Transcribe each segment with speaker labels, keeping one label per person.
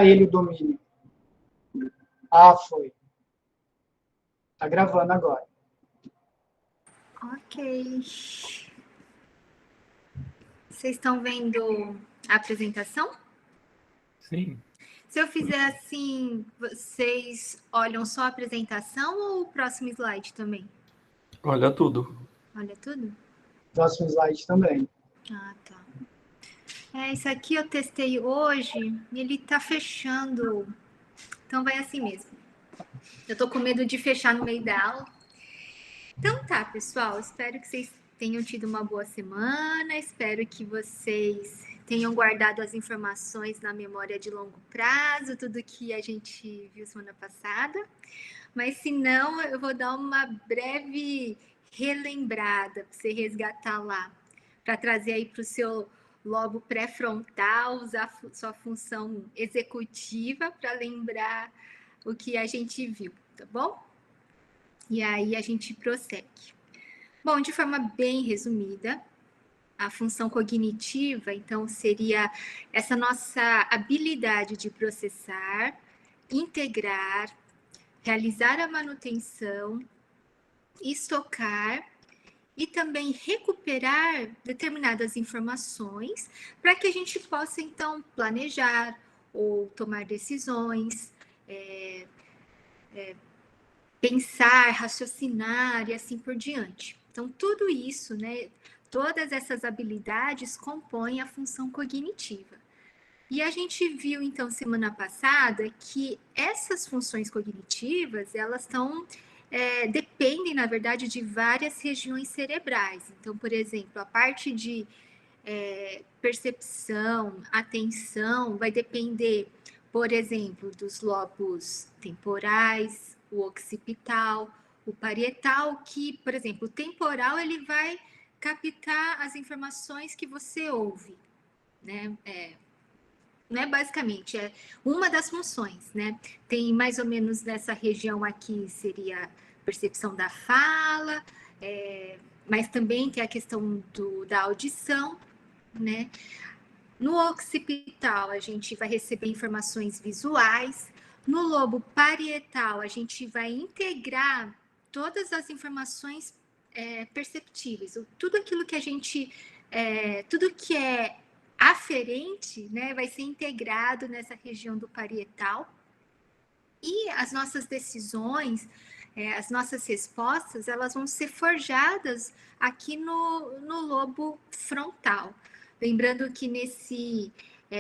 Speaker 1: ele o domínio. Ah, foi. Tá gravando agora.
Speaker 2: Ok. Vocês estão vendo a apresentação?
Speaker 3: Sim.
Speaker 2: Se eu fizer assim, vocês olham só a apresentação ou o próximo slide também?
Speaker 3: Olha tudo.
Speaker 2: Olha tudo?
Speaker 1: Próximo slide também.
Speaker 2: Ah, tá. Isso aqui eu testei hoje e ele tá fechando. Então vai assim mesmo. Eu tô com medo de fechar no meio da aula. Então tá, pessoal. Espero que vocês tenham tido uma boa semana. Espero que vocês tenham guardado as informações na memória de longo prazo, tudo que a gente viu semana passada. Mas se não, eu vou dar uma breve relembrada para você resgatar lá, para trazer aí para o seu lobo pré-frontal, usar sua função executiva para lembrar o que a gente viu, tá bom? E aí a gente prossegue. Bom, de forma bem resumida, a função cognitiva, então, seria essa nossa habilidade de processar, integrar, realizar a manutenção, estocar e também recuperar determinadas informações para que a gente possa, então, planejar ou tomar decisões, pensar, raciocinar e assim por diante. Então, tudo isso, né, todas essas habilidades compõem a função cognitiva. E a gente viu, então, semana passada, que essas funções cognitivas, elas dependem, na verdade, de várias regiões cerebrais. Então, por exemplo, a parte de percepção, atenção, vai depender, por exemplo, dos lobos temporais, o occipital, o parietal, que, por exemplo, o temporal, ele vai captar as informações que você ouve, né? Não é basicamente, é uma das funções, né? Tem mais ou menos nessa região aqui, seria percepção da fala, mas também tem a questão da audição, né? No occipital, a gente vai receber informações visuais. No lobo parietal, a gente vai integrar todas as informações perceptíveis, tudo aquilo que a gente, tudo que é aferente, né, vai ser integrado nessa região do parietal. E as nossas decisões, as nossas respostas, elas vão ser forjadas aqui no lobo frontal. Lembrando que nesse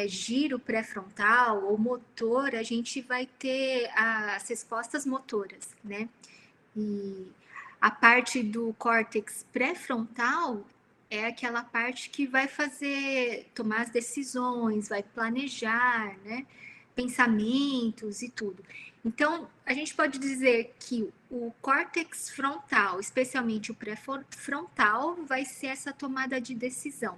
Speaker 2: giro pré-frontal ou motor, a gente vai ter as respostas motoras, né? E a parte do córtex pré-frontal é aquela parte que vai tomar as decisões, vai planejar, né? Pensamentos e tudo. Então, a gente pode dizer que o córtex frontal, especialmente o pré-frontal, vai ser essa tomada de decisão.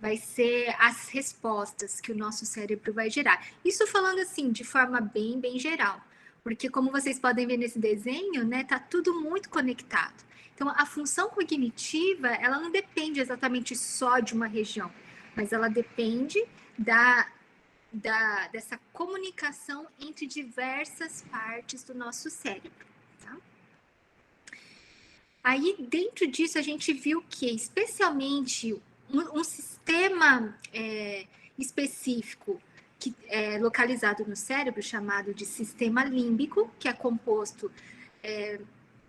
Speaker 2: Vai ser as respostas que o nosso cérebro vai gerar. Isso falando assim, de forma bem geral. Porque como vocês podem ver nesse desenho, né, tá tudo muito conectado. Então, a função cognitiva, ela não depende exatamente só de uma região, mas ela depende dessa comunicação entre diversas partes do nosso cérebro. Tá? Aí, dentro disso, a gente viu que, especialmente, um sistema específico que é localizado no cérebro, chamado de sistema límbico, que é composto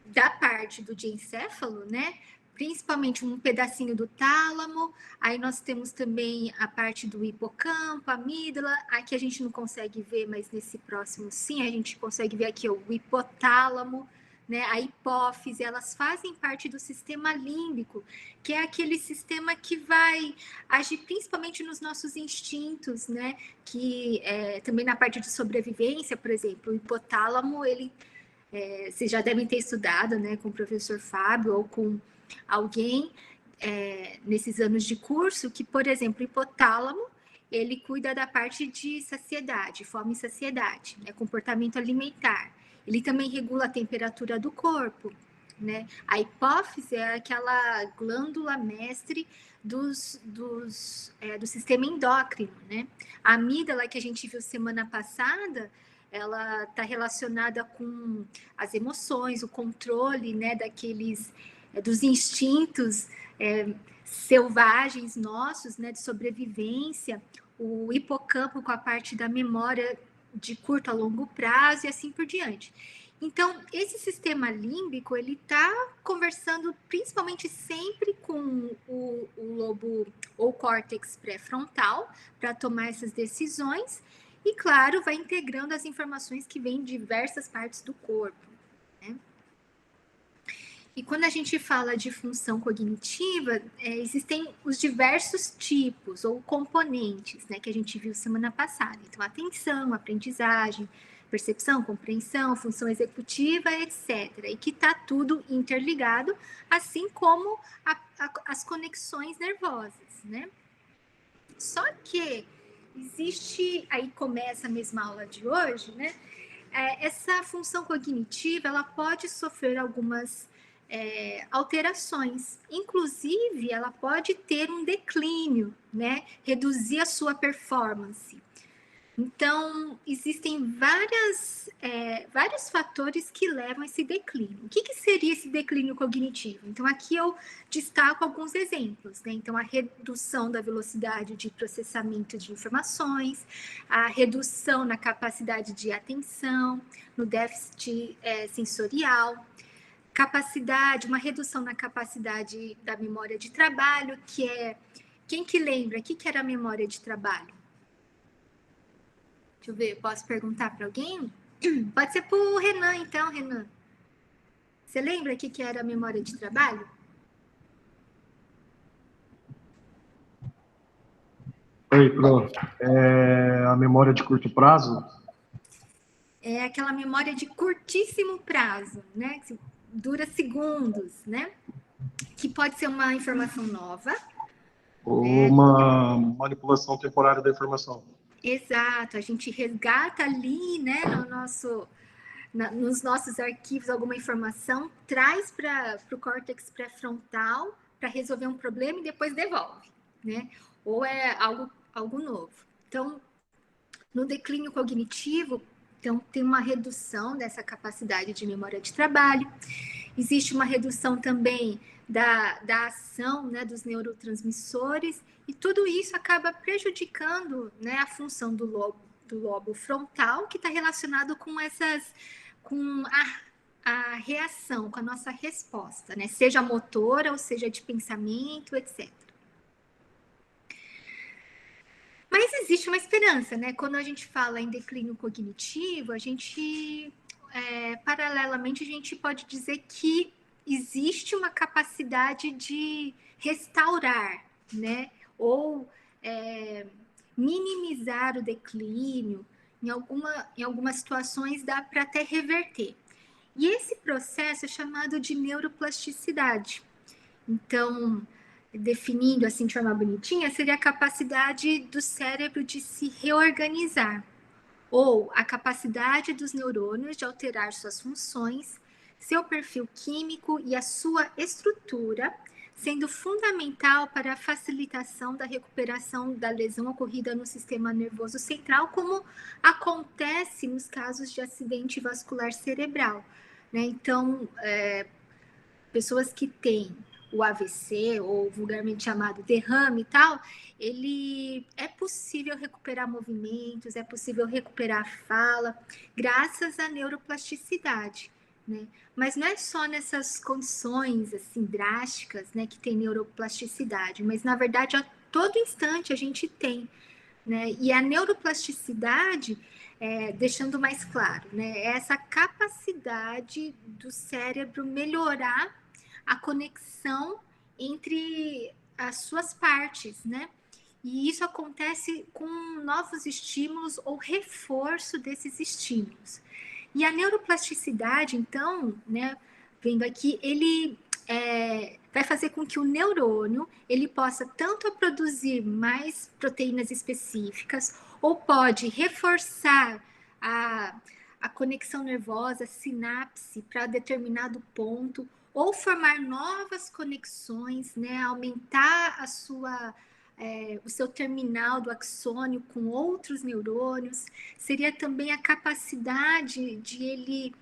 Speaker 2: da parte do diencéfalo, né? Principalmente um pedacinho do tálamo, aí nós temos também a parte do hipocampo, a amígdala, aqui a gente não consegue ver, mas nesse próximo sim, a gente consegue ver aqui o hipotálamo, né, a hipófise, elas fazem parte do sistema límbico, que é aquele sistema que vai agir principalmente nos nossos instintos, né, que também na parte de sobrevivência, por exemplo, o hipotálamo, ele vocês já devem ter estudado, né, com o professor Fábio ou com alguém nesses anos de curso, que, por exemplo, o hipotálamo, ele cuida da parte de saciedade, fome e saciedade, né, comportamento alimentar. Ele também regula a temperatura do corpo, né? A hipófise é aquela glândula mestre do sistema endócrino, né? A amígdala que a gente viu semana passada, ela está relacionada com as emoções, o controle, né, dos instintos selvagens nossos, né, de sobrevivência, o hipocampo com a parte da memória de curto a longo prazo e assim por diante. Então, esse sistema límbico, ele está conversando principalmente sempre com o lobo ou córtex pré-frontal para tomar essas decisões e, claro, vai integrando as informações que vêm de diversas partes do corpo, né? E quando a gente fala de função cognitiva, existem os diversos tipos ou componentes, né, que a gente viu semana passada. Então, atenção, aprendizagem, percepção, compreensão, função executiva, etc. E que está tudo interligado, assim como as conexões nervosas, né? Só que existe, aí começa a mesma aula de hoje, né? Essa função cognitiva, ela pode sofrer algumas alterações. Inclusive, ela pode ter um declínio, né? Reduzir a sua performance. Então, existem vários fatores que levam a esse declínio. O que seria esse declínio cognitivo? Então, aqui eu destaco alguns exemplos, né? Então, a redução da velocidade de processamento de informações, a redução na capacidade de atenção, no déficit sensorial, uma redução na capacidade da memória de trabalho, que é... Quem que lembra? O que era a memória de trabalho? Deixa eu ver, posso perguntar para alguém? Pode ser para o Renan, então, Renan. Você lembra o que era a memória de trabalho?
Speaker 4: Oi, Pro. A memória de curto prazo?
Speaker 2: É aquela memória de curtíssimo prazo, né? Que dura segundos, né? Que pode ser uma informação nova.
Speaker 4: Ou uma manipulação temporária da informação.
Speaker 2: Exato, a gente resgata ali, né, nos nossos arquivos alguma informação, traz para o córtex pré-frontal para resolver um problema e depois devolve, né? Ou é algo novo. Então, no declínio cognitivo, então, tem uma redução dessa capacidade de memória de trabalho. Existe uma redução também da ação, né, dos neurotransmissores, e tudo isso acaba prejudicando, né, a função do lobo frontal, que está relacionado com a reação, com a nossa resposta, né, seja motora ou seja de pensamento, etc. Mas existe uma esperança, né? Quando a gente fala em declínio cognitivo, a gente, paralelamente, a gente pode dizer que existe uma capacidade de restaurar, né? Ou minimizar o declínio. Em algumas situações dá para até reverter. E esse processo é chamado de neuroplasticidade. Então, definindo assim de forma bonitinha, seria a capacidade do cérebro de se reorganizar, ou a capacidade dos neurônios de alterar suas funções, seu perfil químico e a sua estrutura, sendo fundamental para a facilitação da recuperação da lesão ocorrida no sistema nervoso central, como acontece nos casos de acidente vascular cerebral, né? Então, pessoas que têm o AVC, ou vulgarmente chamado derrame e tal, é possível recuperar movimentos, é possível recuperar fala, graças à neuroplasticidade, né? Mas não é só nessas condições, assim, drásticas, né, que tem neuroplasticidade, mas, na verdade, a todo instante a gente tem, né? E a neuroplasticidade, deixando mais claro, né, é essa capacidade do cérebro melhorar a conexão entre as suas partes, né? E isso acontece com novos estímulos ou reforço desses estímulos. E a neuroplasticidade, então, né, vendo aqui, ele vai fazer com que o neurônio ele possa tanto produzir mais proteínas específicas, ou pode reforçar a conexão nervosa, sinapse para determinado ponto, ou formar novas conexões, né? Aumentar o seu terminal do axônio com outros neurônios. Seria também a capacidade de ele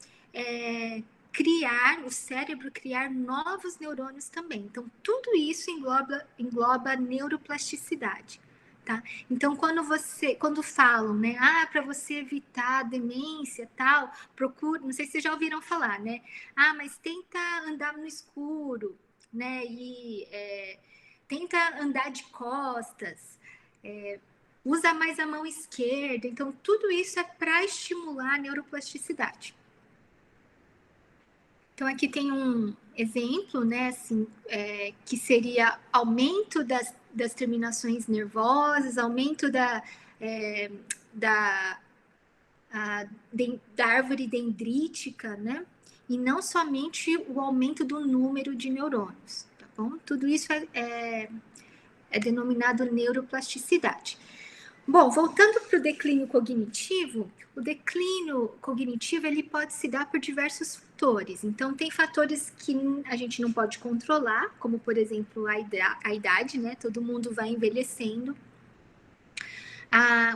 Speaker 2: o cérebro criar novos neurônios também. Então, tudo isso engloba a neuroplasticidade. Tá? Então, quando falam, né, para você evitar a demência, tal, procura, não sei se vocês já ouviram falar, né? Mas tenta andar no escuro, né? E tenta andar de costas, usa mais a mão esquerda. Então, tudo isso é para estimular a neuroplasticidade. Então, aqui tem um exemplo, né, assim, que seria aumento das terminações nervosas, aumento da árvore dendrítica, né? E não somente o aumento do número de neurônios, tá bom? Tudo isso é denominado neuroplasticidade. Bom, voltando para o declínio cognitivo, ele pode se dar por diversos fatores. Então, tem fatores que a gente não pode controlar, como, por exemplo, a idade, né? Todo mundo vai envelhecendo.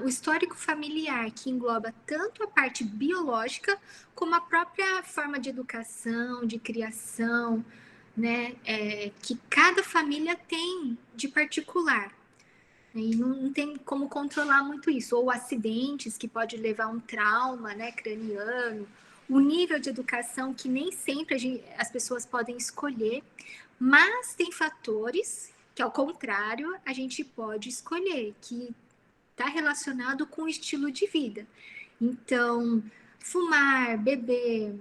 Speaker 2: O histórico familiar, que engloba tanto a parte biológica, como a própria forma de educação, de criação, né? Que cada família tem de particular. E não tem como controlar muito isso. Ou acidentes, que pode levar a um trauma, né, craniano. O nível de educação, que nem sempre as pessoas podem escolher. Mas tem fatores que, ao contrário, a gente pode escolher, que está relacionado com o estilo de vida. Então, fumar, beber,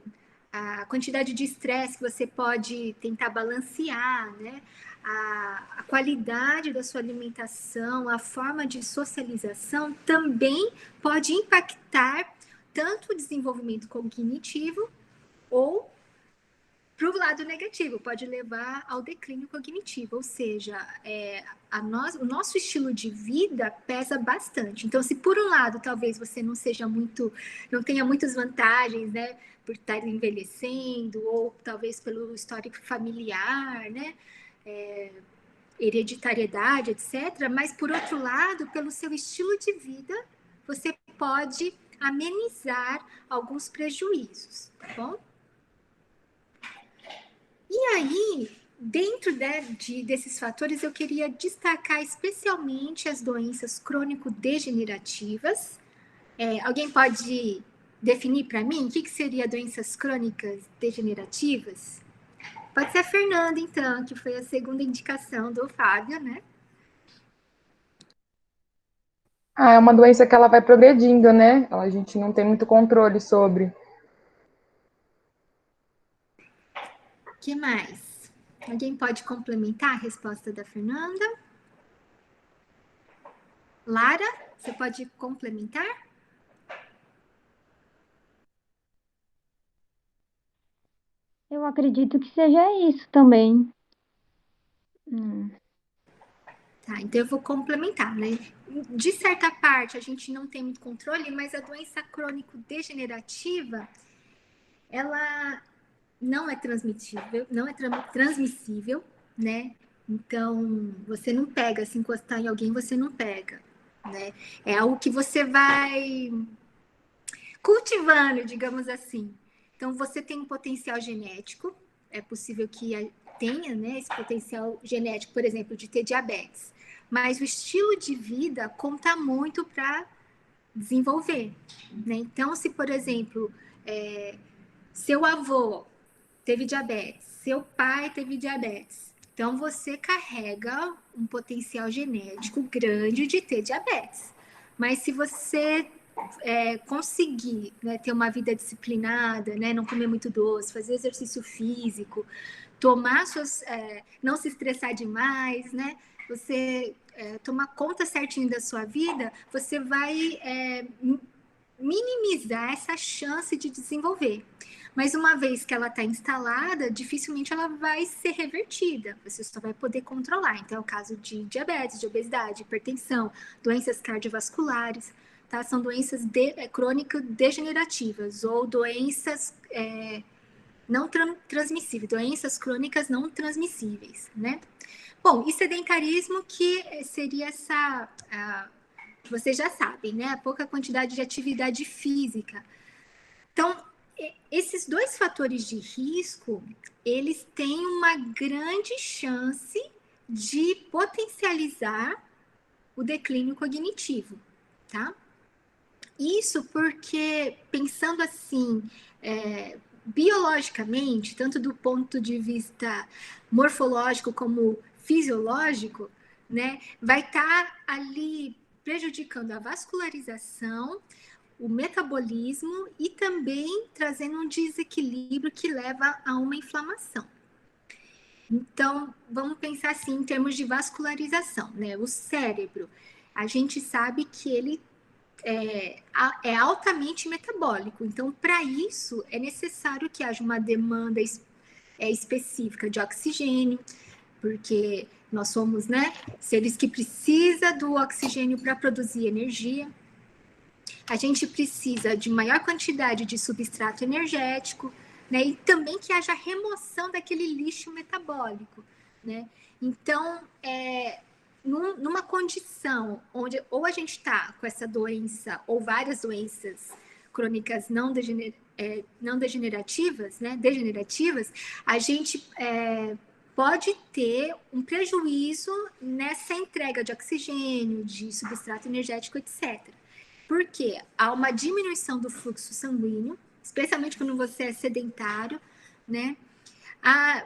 Speaker 2: a quantidade de estresse que você pode tentar balancear, né? A qualidade da sua alimentação, a forma de socialização também pode impactar tanto o desenvolvimento cognitivo ou para o lado negativo, pode levar ao declínio cognitivo, ou seja, o nosso estilo de vida pesa bastante. Então, se por um lado talvez você não tenha muitas vantagens, né, por estar envelhecendo, ou talvez pelo histórico familiar, né, hereditariedade, etc. Mas, por outro lado, pelo seu estilo de vida, você pode amenizar alguns prejuízos, tá bom? E aí, dentro desses fatores, eu queria destacar especialmente as doenças crônico-degenerativas. Alguém pode definir para mim o que seria doenças crônicas degenerativas? Pode ser a Fernanda, então, que foi a segunda indicação do Fábio, né?
Speaker 5: É uma doença que ela vai progredindo, né? A gente não tem muito controle sobre.
Speaker 2: O que mais? Alguém pode complementar a resposta da Fernanda? Lara, você pode complementar?
Speaker 6: Eu acredito que seja isso também.
Speaker 2: Tá, então eu vou complementar, né? De certa parte, a gente não tem muito controle, mas a doença crônico-degenerativa, ela não é transmissível, né? Então, você não pega, se encostar em alguém, você não pega, né? É algo que você vai cultivando, digamos assim. Então, você tem um potencial genético, é possível que tenha, né, esse potencial genético, por exemplo, de ter diabetes. Mas o estilo de vida conta muito para desenvolver, né? Então, se, por exemplo, seu avô teve diabetes, seu pai teve diabetes, então você carrega um potencial genético grande de ter diabetes. Mas se você conseguir, né, ter uma vida disciplinada, né, não comer muito doce, fazer exercício físico, não se estressar demais, né, você tomar conta certinho da sua vida, você vai minimizar essa chance de desenvolver. Mas uma vez que ela está instalada, dificilmente ela vai ser revertida. Você só vai poder controlar. Então, é o caso de diabetes, de obesidade, hipertensão, doenças cardiovasculares, tá? São doenças crônicas degenerativas ou doenças, não transmissíveis, doenças crônicas não transmissíveis, né? Bom, e sedentarismo, que seria vocês já sabem, né? A pouca quantidade de atividade física. Então, esses dois fatores de risco, eles têm uma grande chance de potencializar o declínio cognitivo, tá? Isso porque, pensando assim, biologicamente, tanto do ponto de vista morfológico como fisiológico, né, vai estar ali prejudicando a vascularização, o metabolismo e também trazendo um desequilíbrio que leva a uma inflamação. Então, vamos pensar assim em termos de vascularização, né? O cérebro, a gente sabe que ele é altamente metabólico. Então, para isso, é necessário que haja uma demanda específica de oxigênio, porque nós somos, né, seres que precisam do oxigênio para produzir energia. A gente precisa de maior quantidade de substrato energético, né, e também que haja remoção daquele lixo metabólico, né? Então, numa condição onde ou a gente está com essa doença ou várias doenças crônicas não degenerativas, né, degenerativas, a gente pode ter um prejuízo nessa entrega de oxigênio, de substrato energético, etc. Porque há uma diminuição do fluxo sanguíneo, especialmente quando você é sedentário, né? Há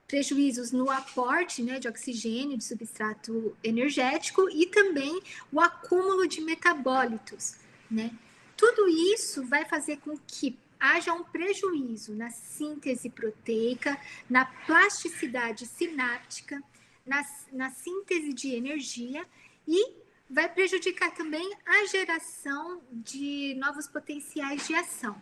Speaker 2: prejuízos no aporte, né, de oxigênio, de substrato energético e também o acúmulo de metabólitos, né? Tudo isso vai fazer com que haja um prejuízo na síntese proteica, na plasticidade sináptica, na síntese de energia e vai prejudicar também a geração de novos potenciais de ação.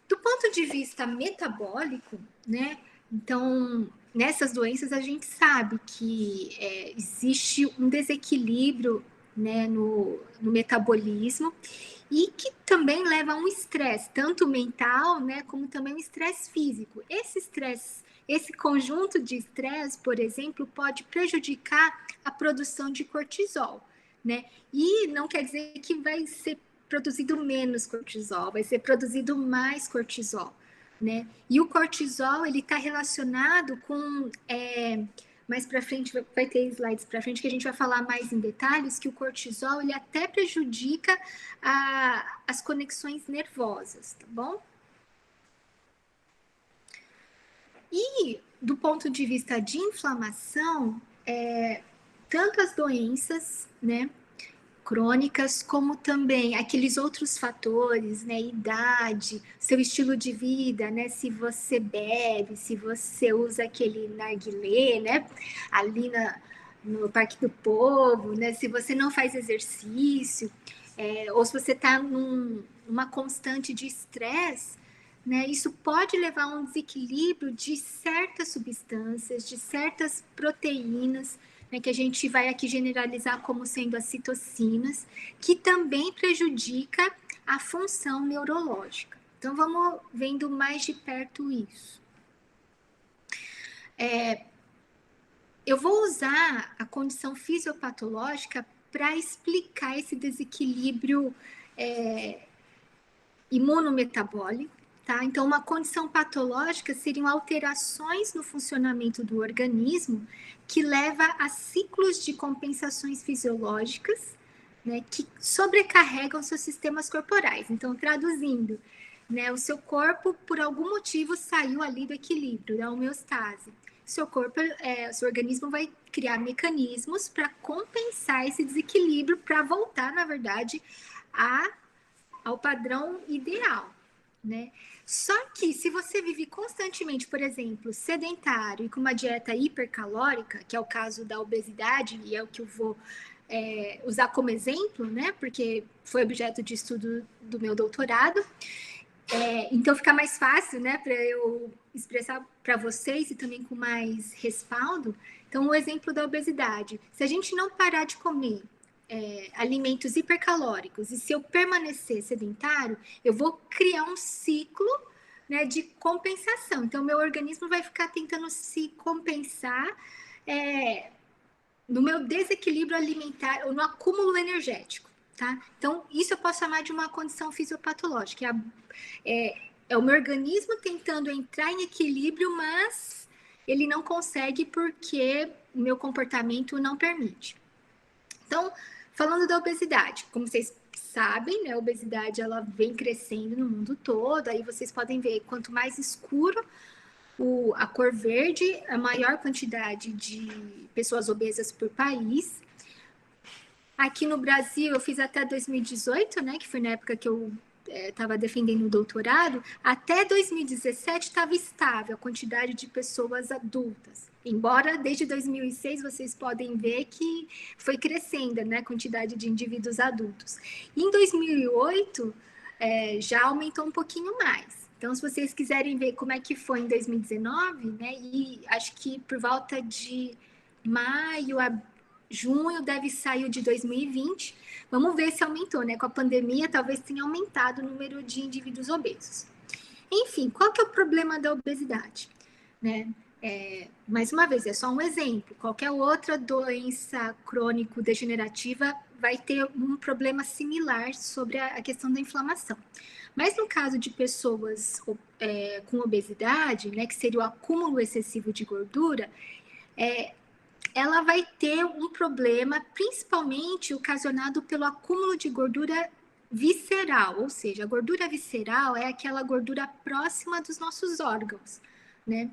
Speaker 2: Do ponto de vista metabólico, né? Então, nessas doenças a gente sabe que existe um desequilíbrio, né, no metabolismo e que também leva a um estresse, tanto mental, né, como também um estresse físico. Esse conjunto de estresse, por exemplo, pode prejudicar a produção de cortisol, né? E não quer dizer que vai ser produzido menos cortisol, vai ser produzido mais cortisol, né? E o cortisol, ele está relacionado com... mais para frente, vai ter slides para frente que a gente vai falar mais em detalhes, que o cortisol, ele até prejudica as conexões nervosas, tá bom? E do ponto de vista de inflamação, tanto as doenças, né, crônicas, como também aqueles outros fatores, né, idade, seu estilo de vida, né, se você bebe, se você usa aquele narguilé, né, ali no Parque do Povo, né, se você não faz exercício, ou se você está numa constante de estresse, né, isso pode levar a um desequilíbrio de certas substâncias, de certas proteínas, né, que a gente vai aqui generalizar como sendo as citocinas, que também prejudica a função neurológica. Então, vamos vendo mais de perto isso. Eu vou usar a condição fisiopatológica para explicar esse desequilíbrio imunometabólico. Tá? Então, uma condição patológica seriam alterações no funcionamento do organismo que leva a ciclos de compensações fisiológicas, né, que sobrecarregam seus sistemas corporais. Então, traduzindo, né, o seu corpo, por algum motivo, saiu ali do equilíbrio, da homeostase. Seu organismo vai criar mecanismos para compensar esse desequilíbrio, para voltar, na verdade, ao padrão ideal, né? Só que se você vive constantemente, por exemplo, sedentário e com uma dieta hipercalórica, que é o caso da obesidade, e é o que eu vou usar como exemplo, né? Porque foi objeto de estudo do meu doutorado. Então fica mais fácil, né, para eu expressar para vocês e também com mais respaldo. Então, o exemplo da obesidade. Se a gente não parar de comer alimentos hipercalóricos e se eu permanecer sedentário, eu vou criar um ciclo, né, de compensação. Então, meu organismo vai ficar tentando se compensar no meu desequilíbrio alimentar ou no acúmulo energético, tá? Então, isso eu posso chamar de uma condição fisiopatológica. É o meu organismo tentando entrar em equilíbrio, mas ele não consegue porque o meu comportamento não permite. Então, falando da obesidade, como vocês sabem, né, a obesidade ela vem crescendo no mundo todo, aí vocês podem ver, quanto mais escuro a cor verde, a maior quantidade de pessoas obesas por país. Aqui no Brasil, eu fiz até 2018, né, que foi na época que eu estava defendendo o doutorado, até 2017 estava estável a quantidade de pessoas adultas. Embora desde 2006 vocês podem ver que foi crescendo, né, a quantidade de indivíduos adultos. Em 2008 já aumentou um pouquinho mais. Então, se vocês quiserem ver como é que foi em 2019, né, e acho que por volta de maio a junho deve sair de 2020. Vamos ver se aumentou, né? Com a pandemia, talvez tenha aumentado o número de indivíduos obesos. Enfim, qual que é o problema da obesidade? Né? Mais uma vez, é só um exemplo. Qualquer outra doença crônico-degenerativa vai ter um problema similar sobre a questão da inflamação. Mas no caso de pessoas com obesidade, né, que seria o acúmulo excessivo de gordura, ela vai ter um problema, principalmente ocasionado pelo acúmulo de gordura visceral, ou seja, a gordura visceral é aquela gordura próxima dos nossos órgãos, né?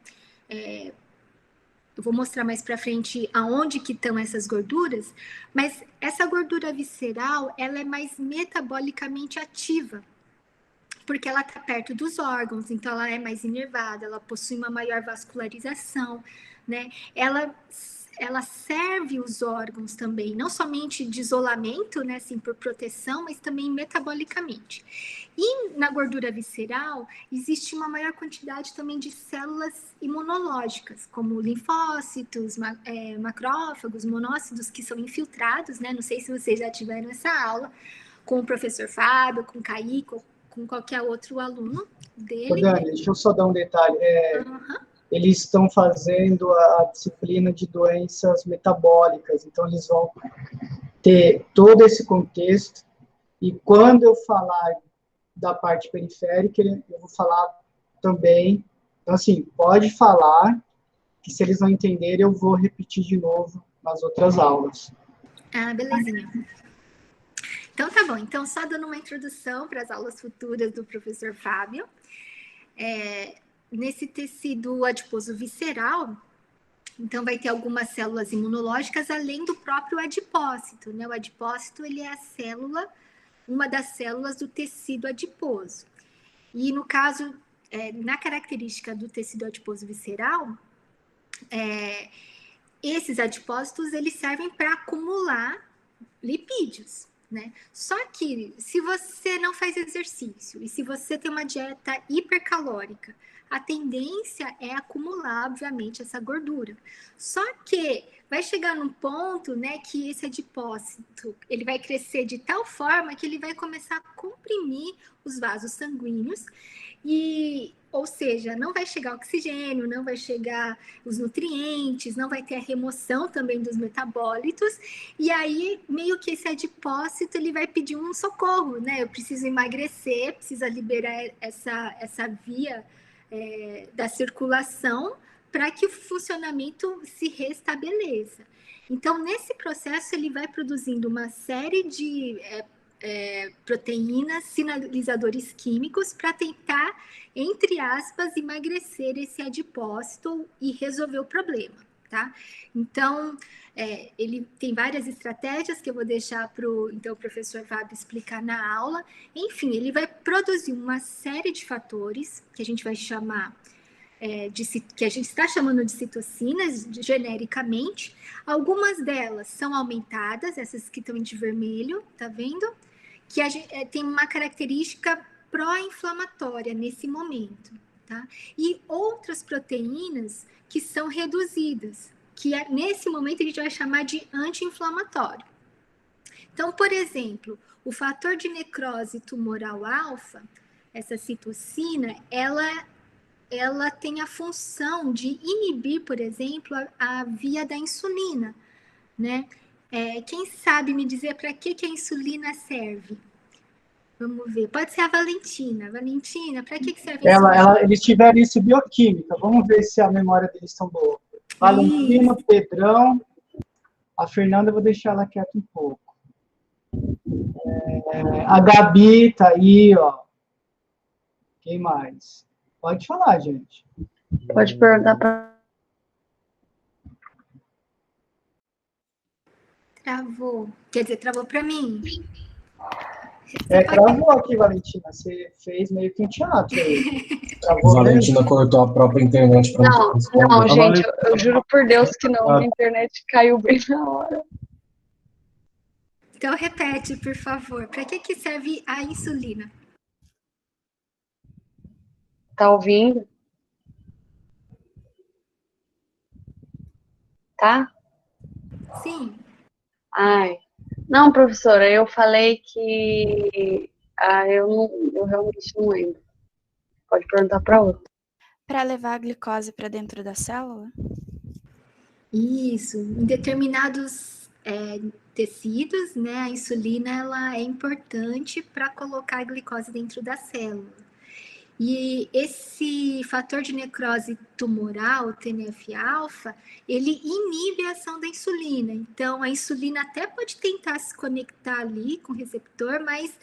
Speaker 2: Eu vou mostrar mais para frente aonde que estão essas gorduras, mas essa gordura visceral, ela é mais metabolicamente ativa, porque ela está perto dos órgãos, então ela é mais inervada, ela possui uma maior vascularização, né? Ela serve os órgãos também, não somente de isolamento, né, assim, por proteção, mas também metabolicamente. E na gordura visceral, existe uma maior quantidade também de células imunológicas, como linfócitos, macrófagos, monócitos, que são infiltrados, né? Não sei se vocês já tiveram essa aula com o professor Fábio, com o Kaique, com qualquer outro aluno dele.
Speaker 1: Dani, deixa eu só dar um detalhe. Eles estão fazendo a disciplina de doenças metabólicas, então eles vão ter todo esse contexto, e quando eu falar da parte periférica, eu vou falar também, então assim, pode falar, que se eles não entenderem, eu vou repetir de novo nas outras aulas.
Speaker 2: Ah, belezinha. Então tá bom, então só dando uma introdução para as aulas futuras do professor Fábio. Nesse tecido adiposo visceral, então vai ter algumas células imunológicas além do próprio adipócito, né? O adipócito, ele é a célula, uma das células do tecido adiposo. E no caso, na característica do tecido adiposo visceral, esses adipócitos, eles servem para acumular lipídios, né? Só que se você não faz exercício e se você tem uma dieta hipercalórica, a tendência é acumular, obviamente, essa gordura. Só que vai chegar num ponto, né, que esse adipócito, ele vai crescer de tal forma que ele vai começar a comprimir os vasos sanguíneos ou seja, não vai chegar oxigênio, não vai chegar os nutrientes, não vai ter a remoção também dos metabólitos, e aí meio que esse adipócito ele vai pedir um socorro, né? Eu preciso emagrecer, precisa liberar essa via da circulação para que o funcionamento se restabeleça. Então, nesse processo, ele vai produzindo uma série de proteínas, sinalizadores químicos para tentar, entre aspas, emagrecer esse adipócito e resolver o problema, tá? Então, ele tem várias estratégias que eu vou deixar para o professor Fábio explicar na aula. Enfim, ele vai produzir uma série de fatores que a gente vai chamar que a gente está chamando de citocinas, genericamente. Algumas delas são aumentadas, essas que estão de vermelho, tá vendo? Que tem uma característica pró-inflamatória nesse momento, tá? E outras proteínas que são reduzidas, que nesse momento a gente vai chamar de anti-inflamatório. Então, por exemplo, o fator de necrose tumoral alfa, essa citocina, ela tem a função de inibir, por exemplo, a via da insulina, né? Quem sabe me dizer para que a insulina serve? Vamos ver. Pode ser a Valentina. Valentina, para que serve a insulina?
Speaker 1: Eles tiveram isso bioquímica. Vamos ver se a memória deles estão boa. Valentina, Pedrão. A Fernanda eu vou deixar ela quieta um pouco. A Gabi tá aí, ó. Quem mais? Pode falar, gente.
Speaker 7: Pode perguntar para...
Speaker 2: Travou. Quer dizer, travou para mim.
Speaker 1: Travou aqui, Valentina. Você fez meio que um teatro aí. Travou
Speaker 8: Valentina mesmo. Cortou a própria internet para
Speaker 5: Não, gente, eu juro por Deus que não. A internet caiu bem na hora.
Speaker 2: Então, repete, por favor. Para que serve a insulina?
Speaker 7: Tá ouvindo? Tá?
Speaker 2: Sim.
Speaker 7: Ai. Não, professora, eu falei que eu realmente não lembro. Pode perguntar para outra.
Speaker 9: Para levar a glicose para dentro da célula?
Speaker 2: Isso. Em determinados tecidos, né, a insulina ela é importante para colocar a glicose dentro da célula. E esse fator de necrose tumoral, o TNF-alfa, ele inibe a ação da insulina. Então, a insulina até pode tentar se conectar ali com o receptor, mas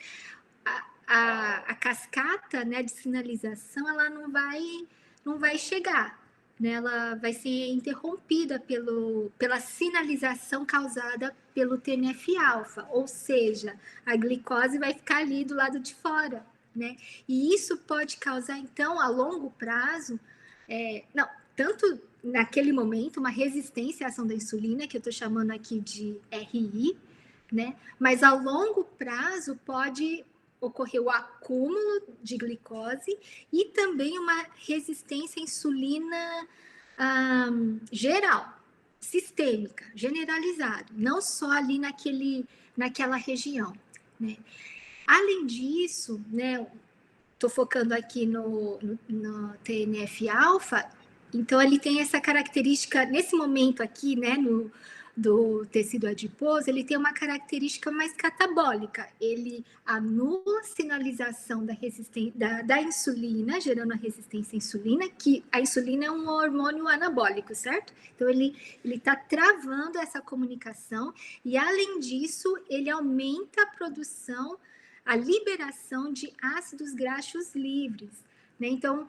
Speaker 2: a cascata, né, de sinalização, ela não vai chegar. Né? Ela vai ser interrompida pela sinalização causada pelo TNF-alfa, ou seja, a glicose vai ficar ali do lado de fora. Né? E isso pode causar, então, a longo prazo, tanto naquele momento, uma resistência à ação da insulina, que eu estou chamando aqui de RI, né? Mas a longo prazo pode ocorrer o acúmulo de glicose e também uma resistência à insulina geral, sistêmica, generalizada, não só ali naquela região, né? Além disso, né, estou focando aqui no TNF-alfa, então ele tem essa característica, nesse momento aqui, né, do tecido adiposo, ele tem uma característica mais catabólica, ele anula a sinalização da insulina, gerando a resistência à insulina, que a insulina é um hormônio anabólico, certo? Então ele está travando essa comunicação e, além disso, ele aumenta a produção, a liberação de ácidos graxos livres, né? Então,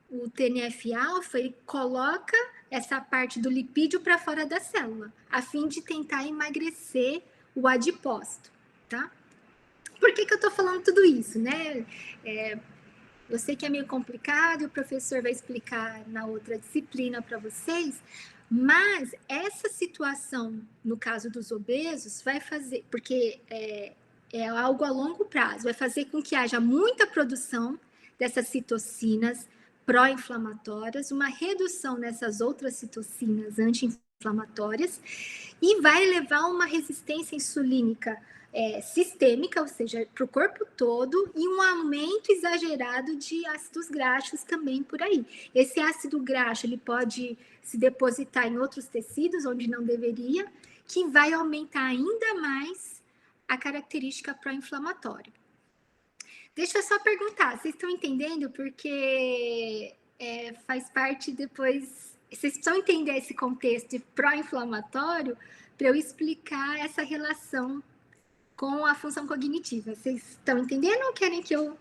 Speaker 2: o TNF-alfa, ele coloca essa parte do lipídio para fora da célula, a fim de tentar emagrecer o adipócito, tá? Por que eu tô falando tudo isso, né? Eu sei que é meio complicado, o professor vai explicar na outra disciplina para vocês, mas essa situação, no caso dos obesos, vai fazer, porque é algo a longo prazo, vai fazer com que haja muita produção dessas citocinas pró-inflamatórias, uma redução nessas outras citocinas anti-inflamatórias e vai levar a uma resistência insulínica sistêmica, ou seja, para o corpo todo, e um aumento exagerado de ácidos graxos também por aí. Esse ácido graxo ele pode se depositar em outros tecidos onde não deveria, que vai aumentar ainda mais a característica pró-inflamatória. Deixa eu só perguntar, vocês estão entendendo? Porque faz parte depois... Vocês precisam entender esse contexto de pró-inflamatório para eu explicar essa relação com a função cognitiva. Vocês estão entendendo ou querem que eu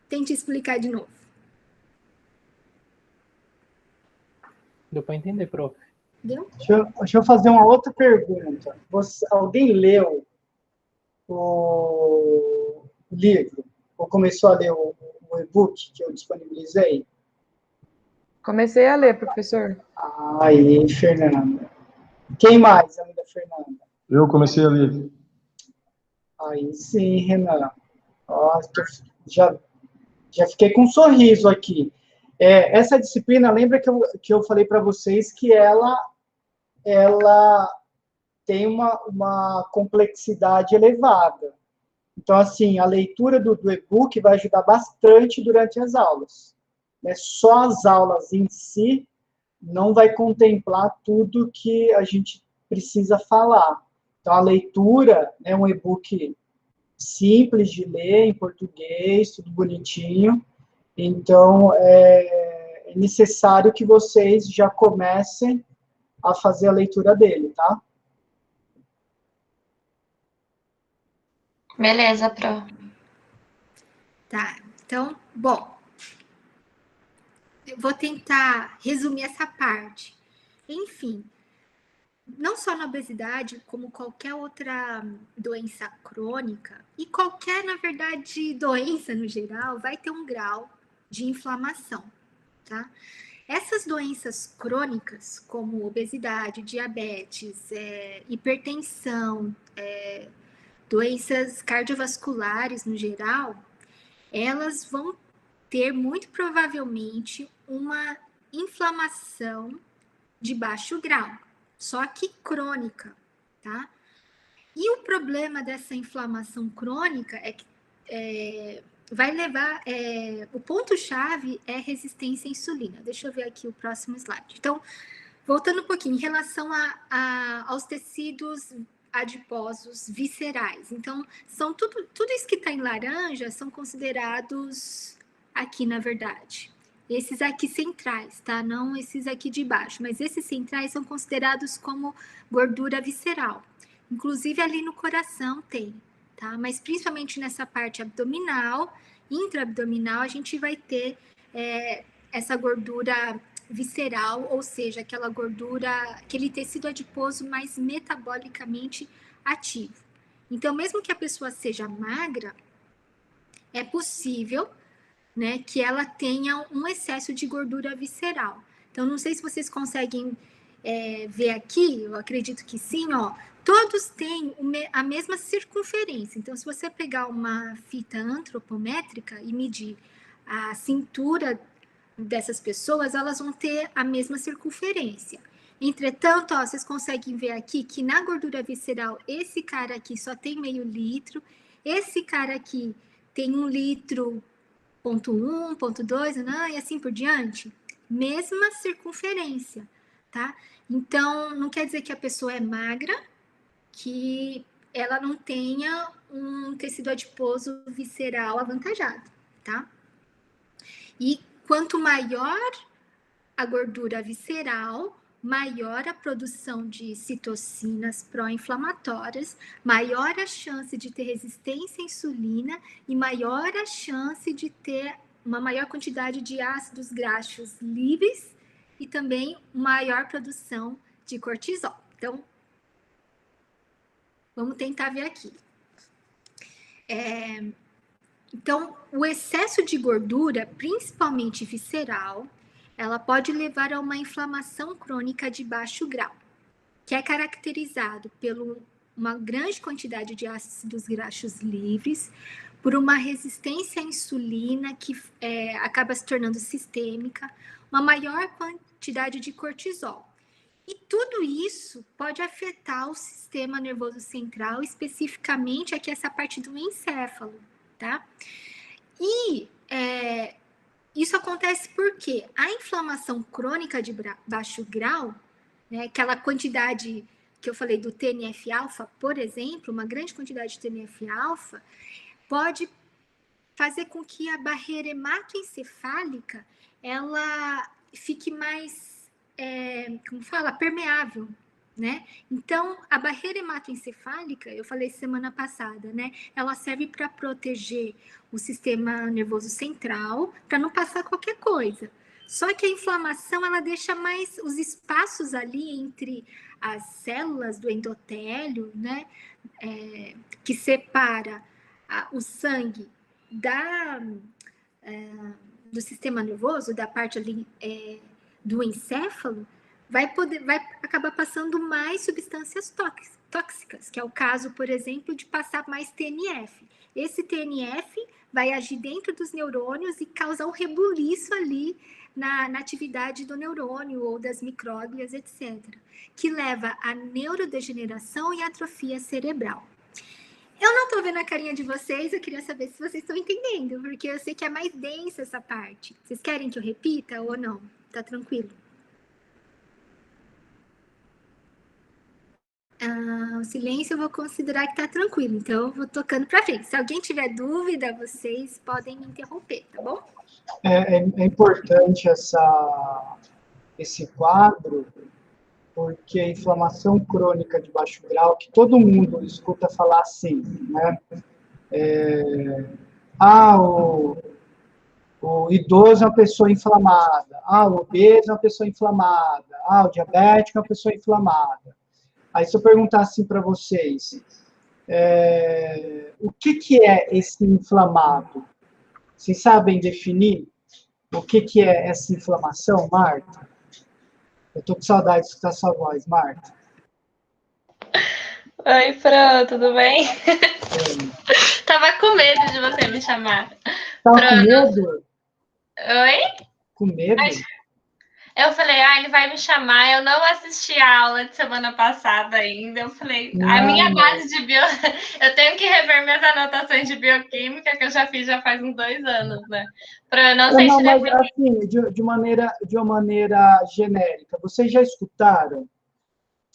Speaker 2: tente explicar de novo?
Speaker 3: Deu para entender, prof.
Speaker 2: Deu?
Speaker 1: Deixa eu fazer uma outra pergunta. Alguém leu o livro? Ou começou a ler o e-book que eu disponibilizei?
Speaker 5: Comecei a ler, professor.
Speaker 1: Aí, Fernanda. Quem mais, além da Fernanda?
Speaker 4: Eu comecei a ler.
Speaker 1: Aí sim, Renan. Nossa, já fiquei com um sorriso aqui. Essa disciplina, lembra que eu falei para vocês que ela tem uma complexidade elevada. Então, assim, a leitura do e-book vai ajudar bastante durante as aulas. Né? Só as aulas em si não vai contemplar tudo que a gente precisa falar. Então, a leitura é um e-book simples de ler, em português, tudo bonitinho. Então, é necessário que vocês já comecem a fazer a leitura dele, tá?
Speaker 10: Beleza, Pro.
Speaker 2: Tá, então, bom, eu vou tentar resumir essa parte. Enfim, não só na obesidade, como qualquer outra doença crônica, e qualquer, na verdade, doença no geral, vai ter um grau de inflamação, tá? Essas doenças crônicas, como obesidade, diabetes, hipertensão, doenças cardiovasculares no geral, elas vão ter muito provavelmente uma inflamação de baixo grau, só que crônica, tá? E o problema dessa inflamação crônica é que vai levar, o ponto-chave é resistência à insulina. Deixa eu ver aqui o próximo slide. Então, voltando um pouquinho, em relação aos tecidos adiposos viscerais. Então, são tudo isso que está em laranja são considerados aqui, na verdade. Esses aqui centrais, tá? Não esses aqui de baixo, mas esses centrais são considerados como gordura visceral. Inclusive ali no coração tem, tá? Mas principalmente nessa parte abdominal, intraabdominal, a gente vai ter essa gordura visceral, ou seja, aquela gordura, aquele tecido adiposo mais metabolicamente ativo. Então, mesmo que a pessoa seja magra, é possível, né, que ela tenha um excesso de gordura visceral. Então, não sei se vocês conseguem ver aqui, eu acredito que sim, ó, todos têm a mesma circunferência. Então, se você pegar uma fita antropométrica e medir a cintura dessas pessoas, elas vão ter a mesma circunferência. Entretanto, ó, vocês conseguem ver aqui que na gordura visceral, esse cara aqui só tem meio litro, esse cara aqui tem 1 litro, 0,1, 0,2, né, e assim por diante. Mesma circunferência, tá? Então, não quer dizer que a pessoa é magra, que ela não tenha um tecido adiposo visceral avantajado, tá? E quanto maior a gordura visceral, maior a produção de citocinas pró-inflamatórias, maior a chance de ter resistência à insulina e maior a chance de ter uma maior quantidade de ácidos graxos livres e também maior produção de cortisol. Então, vamos tentar ver aqui. Então, o excesso de gordura, principalmente visceral, ela pode levar a uma inflamação crônica de baixo grau, que é caracterizado por uma grande quantidade de ácidos graxos livres, por uma resistência à insulina que acaba se tornando sistêmica, uma maior quantidade de cortisol. E tudo isso pode afetar o sistema nervoso central, especificamente aqui essa parte do encéfalo, tá? E isso acontece porque a inflamação crônica de baixo grau, né, aquela quantidade que eu falei do TNF-alfa, por exemplo, uma grande quantidade de TNF-alfa, pode fazer com que a barreira hematoencefálica ela fique mais, permeável, né? Então, a barreira hematoencefálica, eu falei semana passada, né? Ela serve para proteger o sistema nervoso central, para não passar qualquer coisa. Só que a inflamação, ela deixa mais os espaços ali entre as células do endotélio, né? Que separa o sangue do sistema nervoso, da parte ali do encéfalo, vai acabar passando mais substâncias tóxicas, que é o caso, por exemplo, de passar mais TNF. Esse TNF vai agir dentro dos neurônios e causar um rebuliço ali na atividade do neurônio ou das micróglias, etc., que leva à neurodegeneração e atrofia cerebral. Eu não tô vendo a carinha de vocês, eu queria saber se vocês estão entendendo, porque eu sei que é mais densa essa parte. Vocês querem que eu repita ou não? Tá tranquilo? O silêncio eu vou considerar que tá tranquilo, então eu vou tocando para frente. Se alguém tiver dúvida, vocês podem me interromper, tá bom?
Speaker 1: É importante esse quadro, porque a inflamação crônica de baixo grau, que todo mundo escuta falar assim, né? O idoso é uma pessoa inflamada, o obeso é uma pessoa inflamada, o diabético é uma pessoa inflamada. Aí se eu perguntar assim para vocês, o que é esse inflamado? Vocês sabem definir o que é essa inflamação, Marta? Eu tô com saudade de escutar sua voz, Marta.
Speaker 10: Oi, Fran, tudo bem? Tava com medo de você me chamar.
Speaker 1: Tava com medo?
Speaker 10: Oi?
Speaker 1: Com medo?
Speaker 10: Eu falei, ele vai me chamar. Eu não assisti a aula de semana passada ainda. Eu falei, a minha base de eu tenho que rever minhas anotações de bioquímica, que eu já fiz já faz uns 2 anos, né? Pra eu não sei se
Speaker 1: mas assim, de uma maneira genérica, vocês já escutaram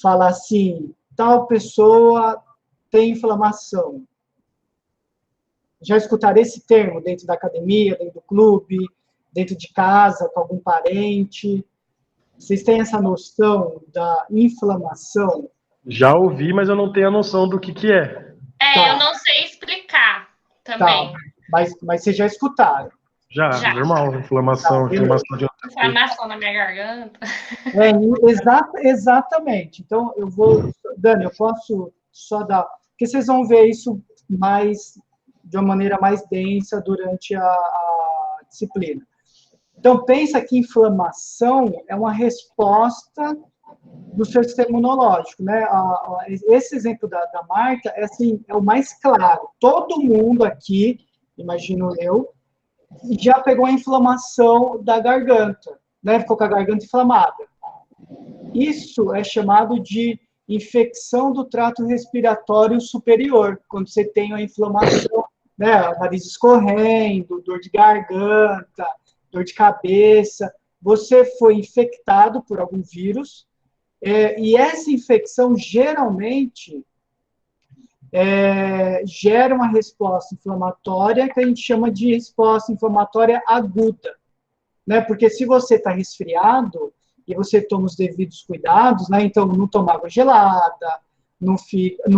Speaker 1: falar assim, tal pessoa tem inflamação? Já escutaram esse termo dentro da academia, dentro do clube, dentro de casa, com algum parente? Vocês têm essa noção da inflamação?
Speaker 4: Já ouvi, mas eu não tenho a noção do que é.
Speaker 10: Eu não sei explicar também.
Speaker 1: Tá. Mas vocês já escutaram?
Speaker 4: Já. Normal, inflamação de
Speaker 10: inflamação na minha garganta.
Speaker 1: Exatamente. Então, Dani, eu posso só dar... Porque vocês vão ver isso de uma maneira mais densa durante a disciplina. Então, pensa que inflamação é uma resposta do seu sistema imunológico, né? Esse exemplo da Marta é o mais claro. Todo mundo aqui, imagino eu, já pegou a inflamação da garganta, né? Ficou com a garganta inflamada. Isso é chamado de infecção do trato respiratório superior, quando você tem a inflamação, né? Nariz escorrendo, dor de garganta, dor de cabeça, você foi infectado por algum vírus, e essa infecção geralmente gera uma resposta inflamatória que a gente chama de resposta inflamatória aguda, né? Porque se você está resfriado e você toma os devidos cuidados, né? Então não toma água gelada, não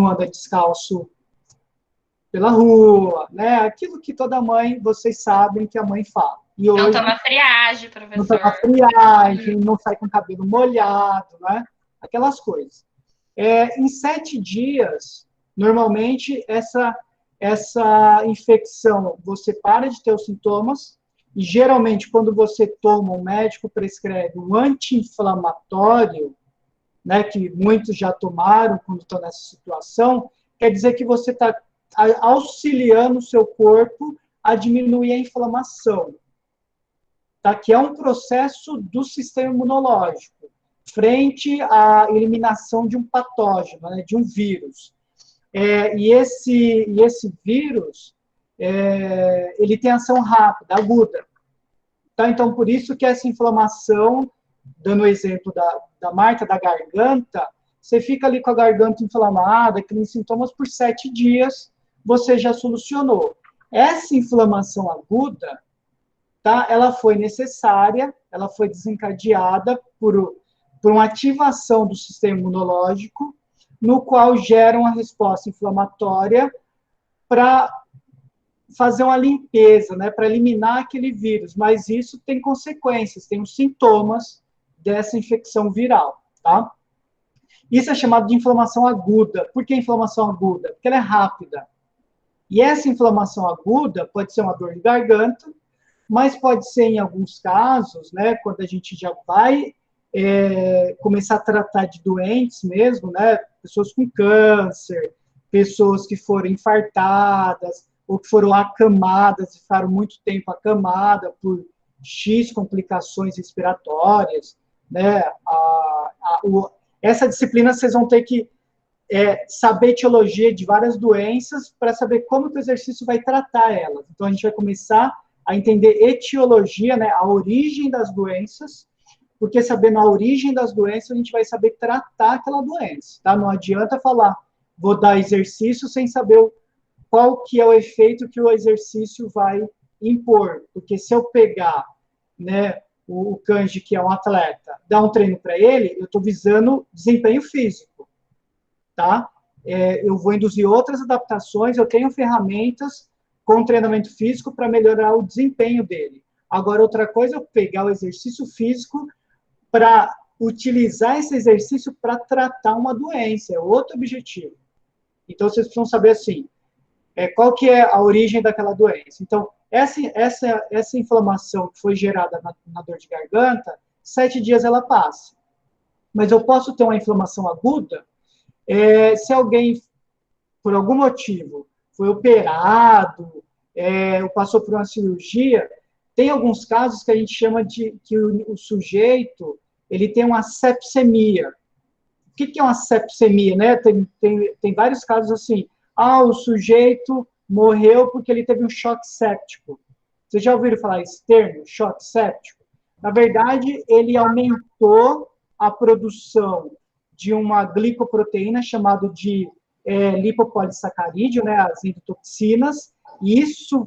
Speaker 1: anda descalço pela rua, né? Aquilo que toda mãe, vocês sabem que a mãe fala. E hoje,
Speaker 10: não toma friagem, professor.
Speaker 1: Não toma friagem, não sai com o cabelo molhado, né? Aquelas coisas. Em 7 dias, normalmente, essa infecção, você para de ter os sintomas, e geralmente, quando você toma, um médico prescreve um anti-inflamatório, né, que muitos já tomaram quando estão nessa situação, quer dizer que você está auxiliando o seu corpo a diminuir a inflamação. Tá? Que é um processo do sistema imunológico, frente à eliminação de um patógeno, né, de um vírus. E esse vírus, ele tem ação rápida, aguda. Tá? Então, por isso que essa inflamação, dando o exemplo da Marta, da garganta, você fica ali com a garganta inflamada, aqueles sintomas por 7 dias, você já solucionou. Essa inflamação aguda, tá? Ela foi necessária, ela foi desencadeada por uma ativação do sistema imunológico, no qual gera uma resposta inflamatória para fazer uma limpeza, né, para eliminar aquele vírus, mas isso tem consequências, tem os sintomas dessa infecção viral, tá? Isso é chamado de inflamação aguda. Por que inflamação aguda? Porque ela é rápida. E essa inflamação aguda pode ser uma dor de garganta, mas pode ser, em alguns casos, né, quando a gente já vai começar a tratar de doentes mesmo, né, pessoas com câncer, pessoas que foram infartadas, ou que foram acamadas, e ficaram muito tempo acamadas por X complicações respiratórias, né, essa disciplina vocês vão ter que saber etiologia de várias doenças para saber como que o exercício vai tratar elas. Então, a gente vai começar a entender etiologia, né, a origem das doenças, porque sabendo a origem das doenças, a gente vai saber tratar aquela doença, tá? Não adianta falar, vou dar exercício sem saber qual que é o efeito que o exercício vai impor, porque se eu pegar, né, o Kanji, que é um atleta, dar um treino para ele, eu estou visando desempenho físico, tá? Eu vou induzir outras adaptações, eu tenho ferramentas com treinamento físico para melhorar o desempenho dele. Agora, outra coisa é eu pegar o exercício físico para utilizar esse exercício para tratar uma doença, é outro objetivo. Então, vocês precisam saber, assim, qual que é a origem daquela doença. Então, essa inflamação que foi gerada na dor de garganta, 7 dias ela passa. Mas eu posso ter uma inflamação aguda, se alguém, por algum motivo, foi operado, ou passou por uma cirurgia, tem alguns casos que a gente chama de que o sujeito, ele tem uma sepsemia. O que é uma sepsemia, né? Tem vários casos assim. O sujeito morreu porque ele teve um choque séptico. Vocês já ouviram falar esse termo, choque séptico? Na verdade, ele aumentou a produção de uma glicoproteína chamada de lipopolissacarídeo, né, as endotoxinas, e isso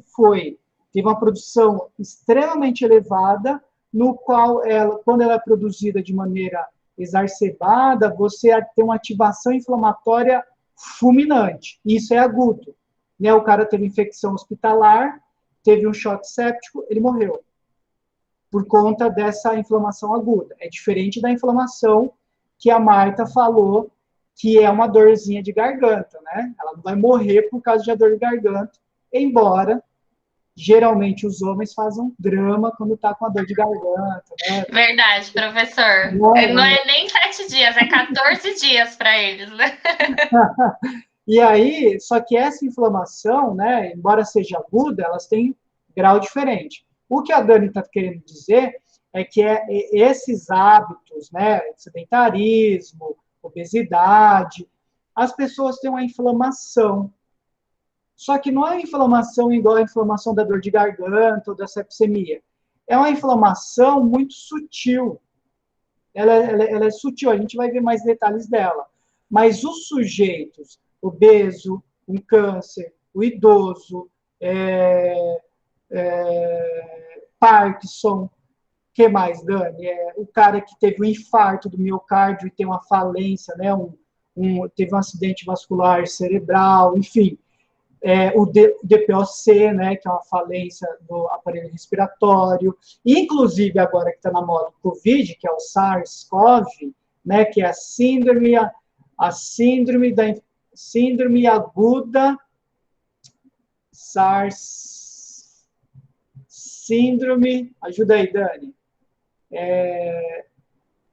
Speaker 1: teve uma produção extremamente elevada, no qual quando ela é produzida de maneira exacerbada, você tem uma ativação inflamatória fulminante. Isso é agudo. Né? O cara teve infecção hospitalar, teve um choque séptico, ele morreu. Por conta dessa inflamação aguda. É diferente da inflamação que a Marta falou, que é uma dorzinha de garganta, né? Ela não vai morrer por causa de dor de garganta, embora geralmente os homens fazem drama quando tá com a dor de garganta, né?
Speaker 10: Verdade, professor. Não é nem 7 dias, é 14 dias para eles, né?
Speaker 1: E aí, só que essa inflamação, né, embora seja aguda, elas têm grau diferente. O que a Dani está querendo dizer é que esses hábitos, né, sedentarismo, obesidade, as pessoas têm uma inflamação. Só que não é uma inflamação igual a inflamação da dor de garganta ou da sepsemia. É uma inflamação muito sutil. Ela é sutil, a gente vai ver mais detalhes dela. Mas os sujeitos, obeso, um câncer, o idoso, Parkinson, o que mais, Dani? O cara que teve um infarto do miocárdio e tem uma falência, né? Teve um acidente vascular cerebral, enfim. O DPOC, né, que é uma falência do aparelho respiratório, inclusive agora que está na moda o COVID, que é o SARS-CoV, né, que é a síndrome aguda, ajuda aí, Dani,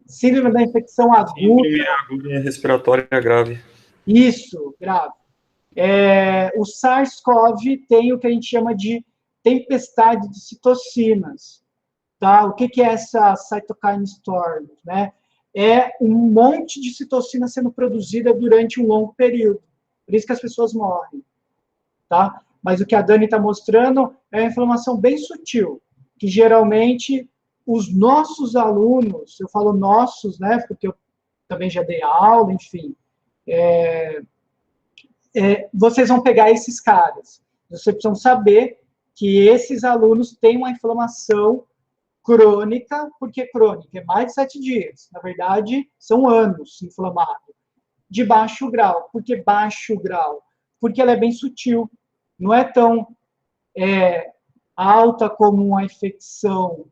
Speaker 1: síndrome da infecção aguda.
Speaker 11: Síndrome aguda respiratória grave.
Speaker 1: Isso, grave. O SARS-CoV tem o que a gente chama de tempestade de citocinas. Tá? O que é essa cytokine storm? Né? É um monte de citocina sendo produzida durante um longo período. Por isso que as pessoas morrem. Tá? Mas o que a Dani está mostrando é uma inflamação bem sutil, que geralmente os nossos alunos, eu falo nossos, né, porque eu também já dei aula, enfim, vocês vão pegar esses caras. Vocês precisam saber que esses alunos têm uma inflamação crônica, porque crônica é mais de 7 dias. Na verdade, são anos inflamado. De baixo grau. Por que baixo grau? Porque ela é bem sutil. Não é tão alta como uma infecção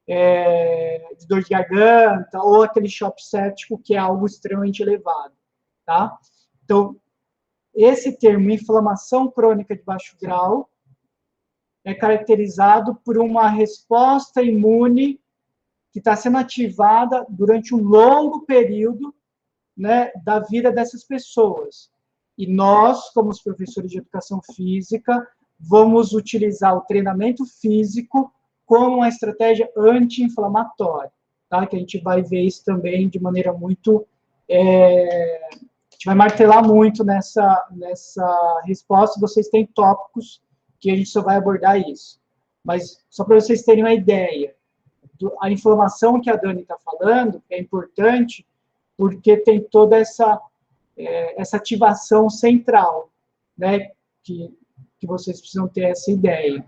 Speaker 1: de dor de garganta ou aquele choque séptico, que é algo extremamente elevado. Tá? Então, esse termo, inflamação crônica de baixo grau, é caracterizado por uma resposta imune que está sendo ativada durante um longo período, né, da vida dessas pessoas. E nós, como os professores de educação física, vamos utilizar o treinamento físico como uma estratégia anti-inflamatória, tá? Que a gente vai ver isso também de maneira muito gente vai martelar muito nessa resposta, vocês têm tópicos que a gente só vai abordar isso. Mas, só para vocês terem uma ideia, a informação que a Dani está falando é importante porque tem toda essa ativação central, né, que vocês precisam ter essa ideia.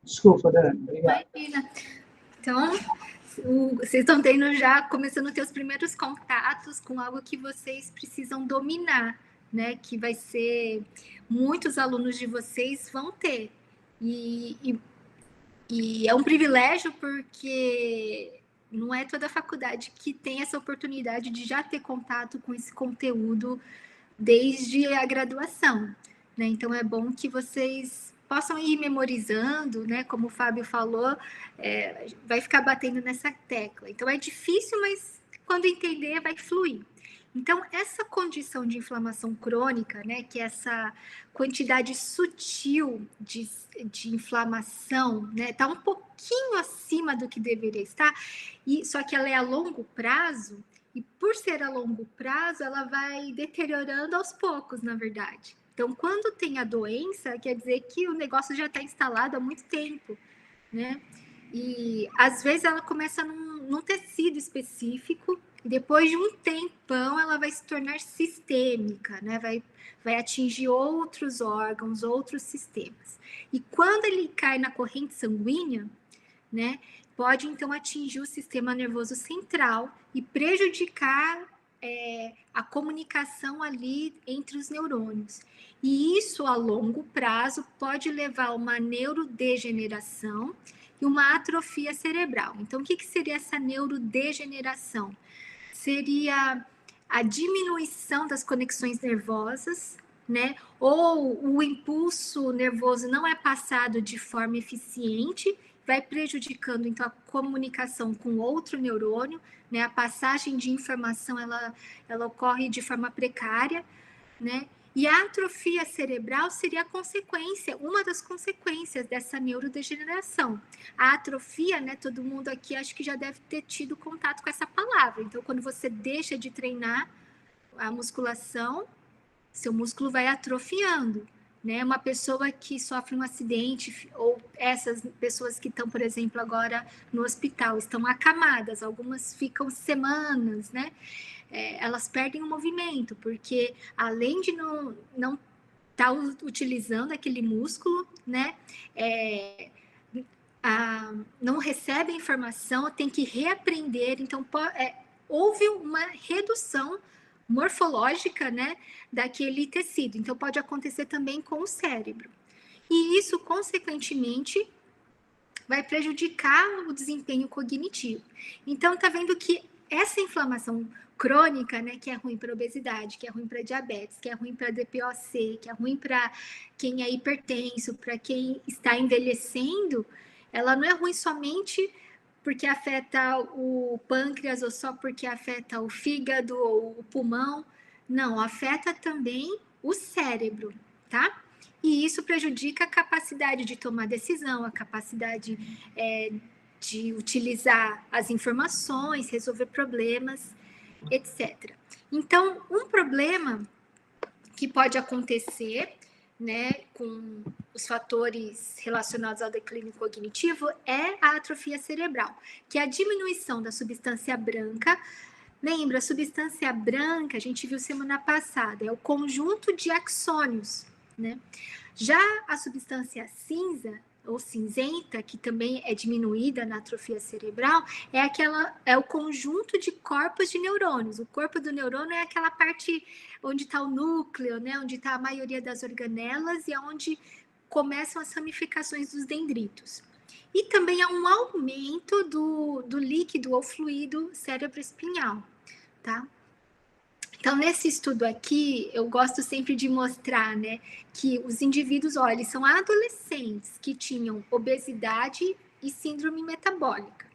Speaker 1: Desculpa, Dani. Obrigado.
Speaker 2: Imagina. Então, vocês estão começando a ter os primeiros contatos com algo que vocês precisam dominar, né? Que vai ser, muitos alunos de vocês vão ter. E é um privilégio porque não é toda a faculdade que tem essa oportunidade de já ter contato com esse conteúdo desde a graduação, né? Então, é bom que vocês possam ir memorizando, né? Como o Fábio falou, vai ficar batendo nessa tecla. Então, é difícil, mas quando entender, vai fluir. Então, essa condição de inflamação crônica, né? Que é essa quantidade sutil de inflamação, né? Está um pouquinho acima do que deveria estar, só que ela é a longo prazo, e por ser a longo prazo, ela vai deteriorando aos poucos, na verdade. Então, quando tem a doença, quer dizer que o negócio já está instalado há muito tempo, né? E, às vezes, ela começa num tecido específico, e depois de um tempão, ela vai se tornar sistêmica, né? Vai atingir outros órgãos, outros sistemas. E quando ele cai na corrente sanguínea, né? Pode, então, atingir o sistema nervoso central e prejudicar a comunicação ali entre os neurônios. E isso, a longo prazo, pode levar a uma neurodegeneração e uma atrofia cerebral. Então, o que seria essa neurodegeneração? Seria a diminuição das conexões nervosas, né? Ou o impulso nervoso não é passado de forma eficiente, vai prejudicando, então, a comunicação com outro neurônio, né? A passagem de informação, ela ocorre de forma precária, né? E a atrofia cerebral seria a consequência, uma das consequências dessa neurodegeneração. A atrofia, né, todo mundo aqui acho que já deve ter tido contato com essa palavra. Então, quando você deixa de treinar a musculação, seu músculo vai atrofiando, né? Uma pessoa que sofre um acidente, ou essas pessoas que estão, por exemplo, agora no hospital, estão acamadas, algumas ficam semanas, né? Elas perdem o movimento, porque além de não estar utilizando aquele músculo, né? Não recebe a informação, tem que reaprender, então houve uma redução morfológica, né, daquele tecido. Então, pode acontecer também com o cérebro. E isso, consequentemente, vai prejudicar o desempenho cognitivo. Então, tá vendo que essa inflamação crônica, né, que é ruim para obesidade, que é ruim para diabetes, que é ruim para DPOC, que é ruim para quem é hipertenso, para quem está envelhecendo, ela não é ruim somente porque afeta o pâncreas ou só porque afeta o fígado ou o pulmão. Não, afeta também o cérebro, tá? E isso prejudica a capacidade de tomar decisão, a capacidade de utilizar as informações, resolver problemas, etc. Então, um problema que pode acontecer, né, com os fatores relacionados ao declínio cognitivo é a atrofia cerebral, que é a diminuição da substância branca. Lembra, a substância branca, a gente viu semana passada, é o conjunto de axônios, né? Já a substância cinza, ou cinzenta, que também é diminuída na atrofia cerebral, é o conjunto de corpos de neurônios. O corpo do neurônio é aquela parte onde está o núcleo, né? Onde está a maioria das organelas e é onde começam as ramificações dos dendritos. E também há um aumento do líquido ou fluido cerebroespinhal, tá? Então, nesse estudo aqui, eu gosto sempre de mostrar, né, que os indivíduos, olha, eles são adolescentes que tinham obesidade e síndrome metabólica,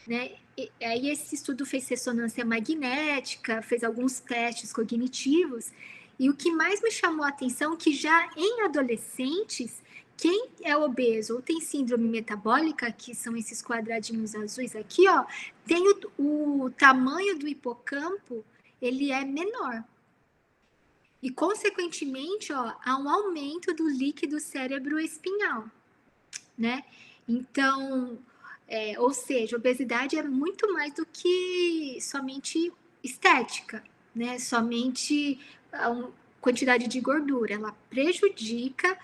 Speaker 2: né? E aí esse estudo fez ressonância magnética, fez alguns testes cognitivos, e o que mais me chamou a atenção é que já em adolescentes, quem é obeso ou tem síndrome metabólica, que são esses quadradinhos azuis aqui, ó, tem o tamanho do hipocampo ele é menor. E, consequentemente, ó, há um aumento do líquido cérebro-espinhal, né? Então, ou seja, obesidade é muito mais do que somente estética, né? Somente a quantidade de gordura. Ela prejudica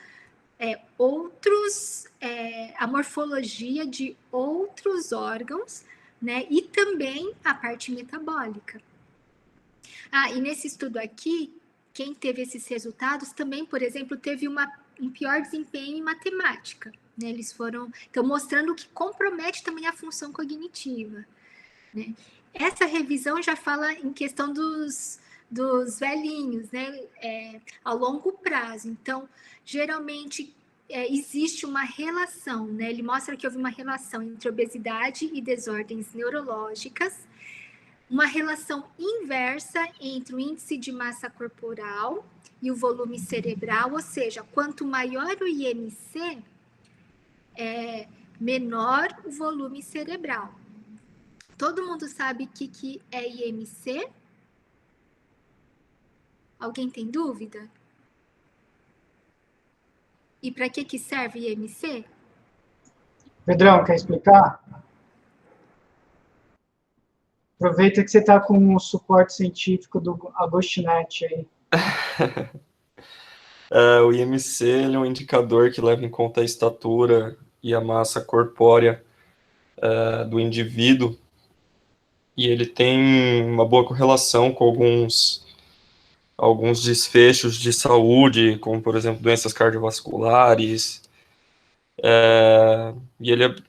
Speaker 2: a morfologia de outros órgãos, né? E também a parte metabólica. E nesse estudo aqui, quem teve esses resultados também, por exemplo, teve um pior desempenho em matemática. Né? Eles então, mostrando que compromete também a função cognitiva. Né? Essa revisão já fala em questão dos velhinhos, né? A longo prazo. Então, geralmente, existe uma relação, né? Ele mostra que houve uma relação entre obesidade e desordens neurológicas, uma relação inversa entre o índice de massa corporal e o volume cerebral, ou seja, quanto maior o IMC, menor o volume cerebral. Todo mundo sabe o que é IMC? Alguém tem dúvida? E para que serve IMC?
Speaker 1: Pedrão, quer explicar? Aproveita que você está com o suporte científico do Agostinete aí.
Speaker 11: O IMC ele é um indicador que leva em conta a estatura e a massa corpórea do indivíduo, e ele tem uma boa correlação com alguns desfechos de saúde, como, por exemplo, doenças cardiovasculares, e ele,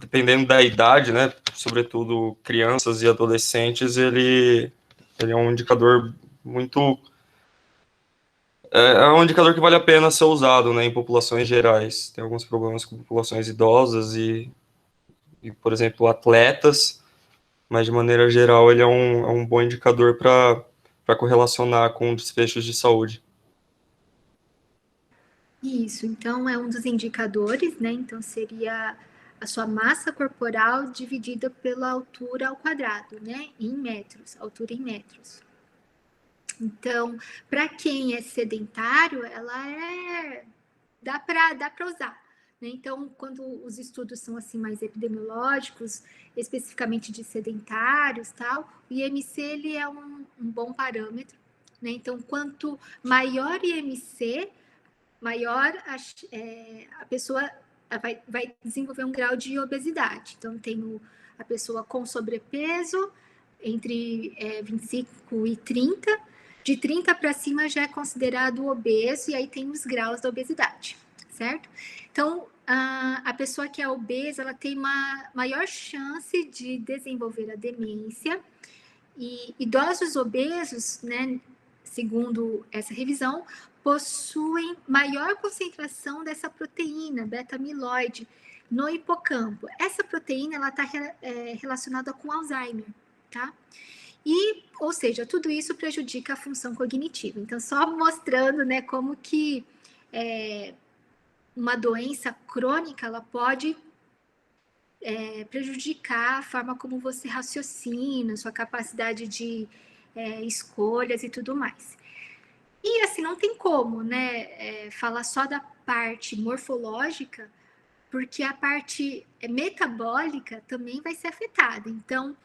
Speaker 11: dependendo da idade, né, sobretudo crianças e adolescentes, ele é um indicador muito... É um indicador que vale a pena ser usado, né, em populações gerais. Tem alguns problemas com populações idosas e por exemplo, atletas, mas de maneira geral ele é um bom indicador para correlacionar com desfechos de saúde.
Speaker 2: Isso, então é um dos indicadores, né? Então seria a sua massa corporal dividida pela altura ao quadrado, né? Em metros, altura em metros. Então, para quem é sedentário, dá para usar. Né? Então, quando os estudos são assim mais epidemiológicos, especificamente de sedentários, tal, o IMC ele é um bom parâmetro. Né? Então, quanto maior IMC, maior a pessoa vai desenvolver um grau de obesidade. Então, tem a pessoa com sobrepeso entre 25 e 30, de 30 para cima já é considerado obeso, e aí tem os graus da obesidade, certo? Então, a pessoa que é obesa, ela tem uma maior chance de desenvolver a demência, e idosos obesos, né, segundo essa revisão, possuem maior concentração dessa proteína, beta-amiloide, no hipocampo. Essa proteína, ela está relacionada com Alzheimer, tá? Ou seja, tudo isso prejudica a função cognitiva. Então, só mostrando, né, como que uma doença crônica, ela pode prejudicar a forma como você raciocina, sua capacidade de escolhas e tudo mais. E, assim, não tem como, né, falar só da parte morfológica, porque a parte metabólica também vai ser afetada. Então,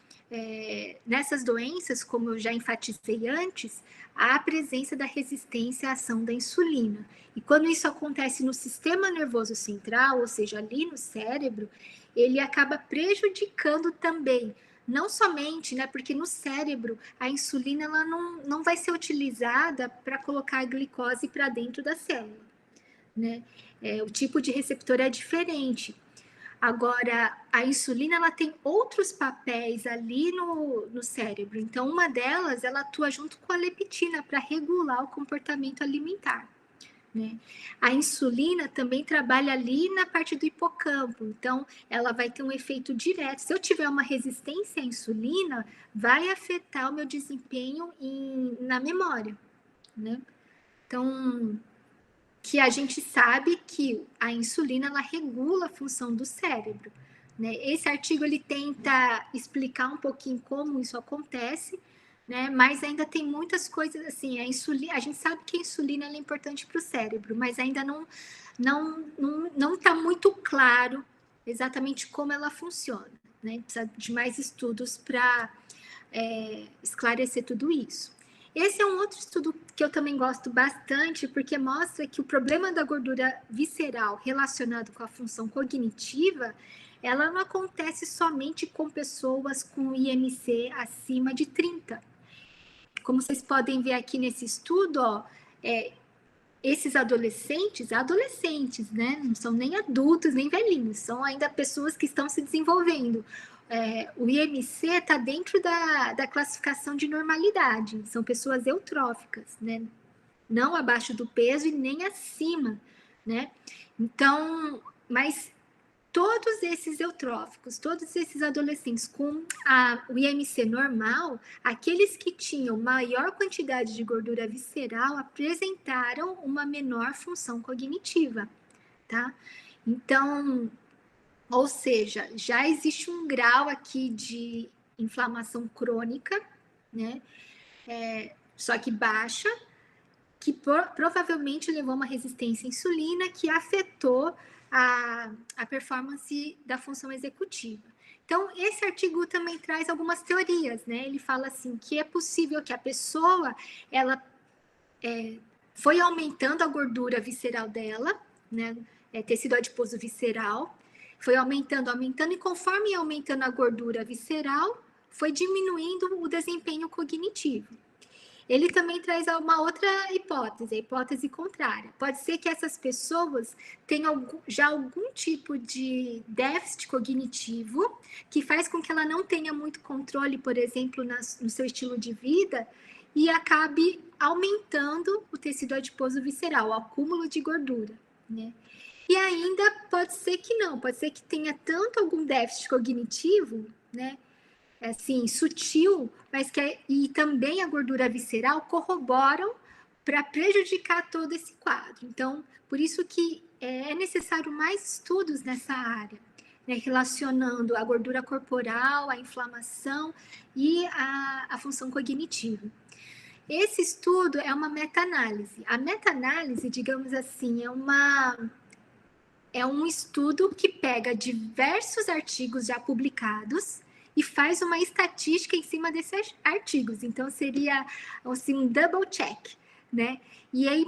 Speaker 2: nessas doenças, como eu já enfatizei antes, há a presença da resistência à ação da insulina. E quando isso acontece no sistema nervoso central, ou seja, ali no cérebro, ele acaba prejudicando também, não somente, né, porque no cérebro a insulina ela não vai ser utilizada para colocar a glicose para dentro da célula, né? O tipo de receptor é diferente. Agora, a insulina ela tem outros papéis ali no cérebro. Então, uma delas, ela atua junto com a leptina para regular o comportamento alimentar. Né? A insulina também trabalha ali na parte do hipocampo. Então, ela vai ter um efeito direto. Se eu tiver uma resistência à insulina, vai afetar o meu desempenho na memória. Né? Então, que a gente sabe que a insulina ela regula a função do cérebro. Né? Esse artigo ele tenta explicar um pouquinho como isso acontece, né? Mas ainda tem muitas coisas assim, a insulina, a gente sabe que a insulina é importante para o cérebro, mas ainda não está muito claro exatamente como ela funciona, né? Precisa de mais estudos para esclarecer tudo isso. Esse é um outro estudo que eu também gosto bastante, porque mostra que o problema da gordura visceral relacionado com a função cognitiva, ela não acontece somente com pessoas com IMC acima de 30. Como vocês podem ver aqui nesse estudo, ó, esses adolescentes, né? Não são nem adultos, nem velhinhos, são ainda pessoas que estão se desenvolvendo. O IMC está dentro da classificação de normalidade, são pessoas eutróficas, né? Não abaixo do peso e nem acima, né? Então, mas todos esses eutróficos, todos esses adolescentes com o IMC normal, aqueles que tinham maior quantidade de gordura visceral apresentaram uma menor função cognitiva, tá? Então, ou seja, já existe um grau aqui de inflamação crônica, né? Só que baixa, que provavelmente levou a uma resistência à insulina que afetou a performance da função executiva. Então, esse artigo também traz algumas teorias, né? Ele fala assim que é possível que a pessoa, ela foi aumentando a gordura visceral dela, né? Tecido adiposo visceral, foi aumentando, e conforme ia aumentando a gordura visceral, foi diminuindo o desempenho cognitivo. Ele também traz uma outra hipótese, a hipótese contrária. Pode ser que essas pessoas tenham já algum tipo de déficit cognitivo que faz com que ela não tenha muito controle, por exemplo, no seu estilo de vida e acabe aumentando o tecido adiposo visceral, o acúmulo de gordura, né? E ainda pode ser que não, pode ser que tenha tanto algum déficit cognitivo, né? Assim, sutil, mas e também a gordura visceral corroboram para prejudicar todo esse quadro. Então, por isso que é necessário mais estudos nessa área, né, relacionando a gordura corporal, a inflamação e a função cognitiva. Esse estudo é uma meta-análise. A meta-análise, digamos assim, é um estudo que pega diversos artigos já publicados e faz uma estatística em cima desses artigos. Então, seria assim, um double check, né? E aí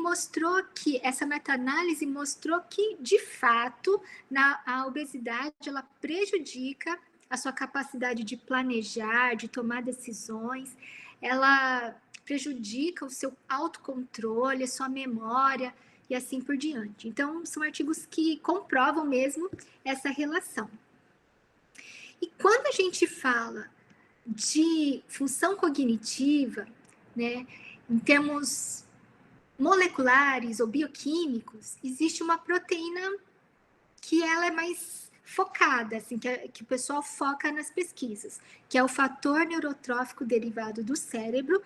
Speaker 2: essa meta-análise mostrou que, de fato, a obesidade, ela prejudica a sua capacidade de planejar, de tomar decisões, ela prejudica o seu autocontrole, a sua memória e assim por diante. Então, são artigos que comprovam mesmo essa relação. E quando a gente fala de função cognitiva, né, em termos moleculares ou bioquímicos, existe uma proteína que ela é mais focada, assim, que o pessoal foca nas pesquisas, que é o fator neurotrófico derivado do cérebro,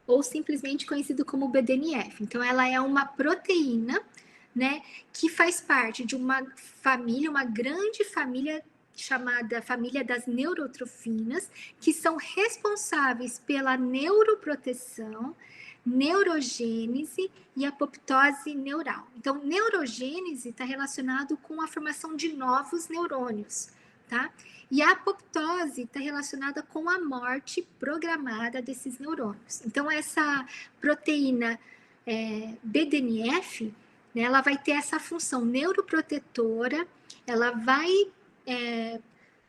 Speaker 2: ou simplesmente conhecido como BDNF. Então, ela é uma proteína, né, que faz parte de uma família, uma grande família chamada família das neurotrofinas, que são responsáveis pela neuroproteção, neurogênese e apoptose neural. Então, neurogênese está relacionado com a formação de novos neurônios, tá? E a apoptose está relacionada com a morte programada desses neurônios. Então, essa proteína BDNF, né, ela vai ter essa função neuroprotetora, ela vai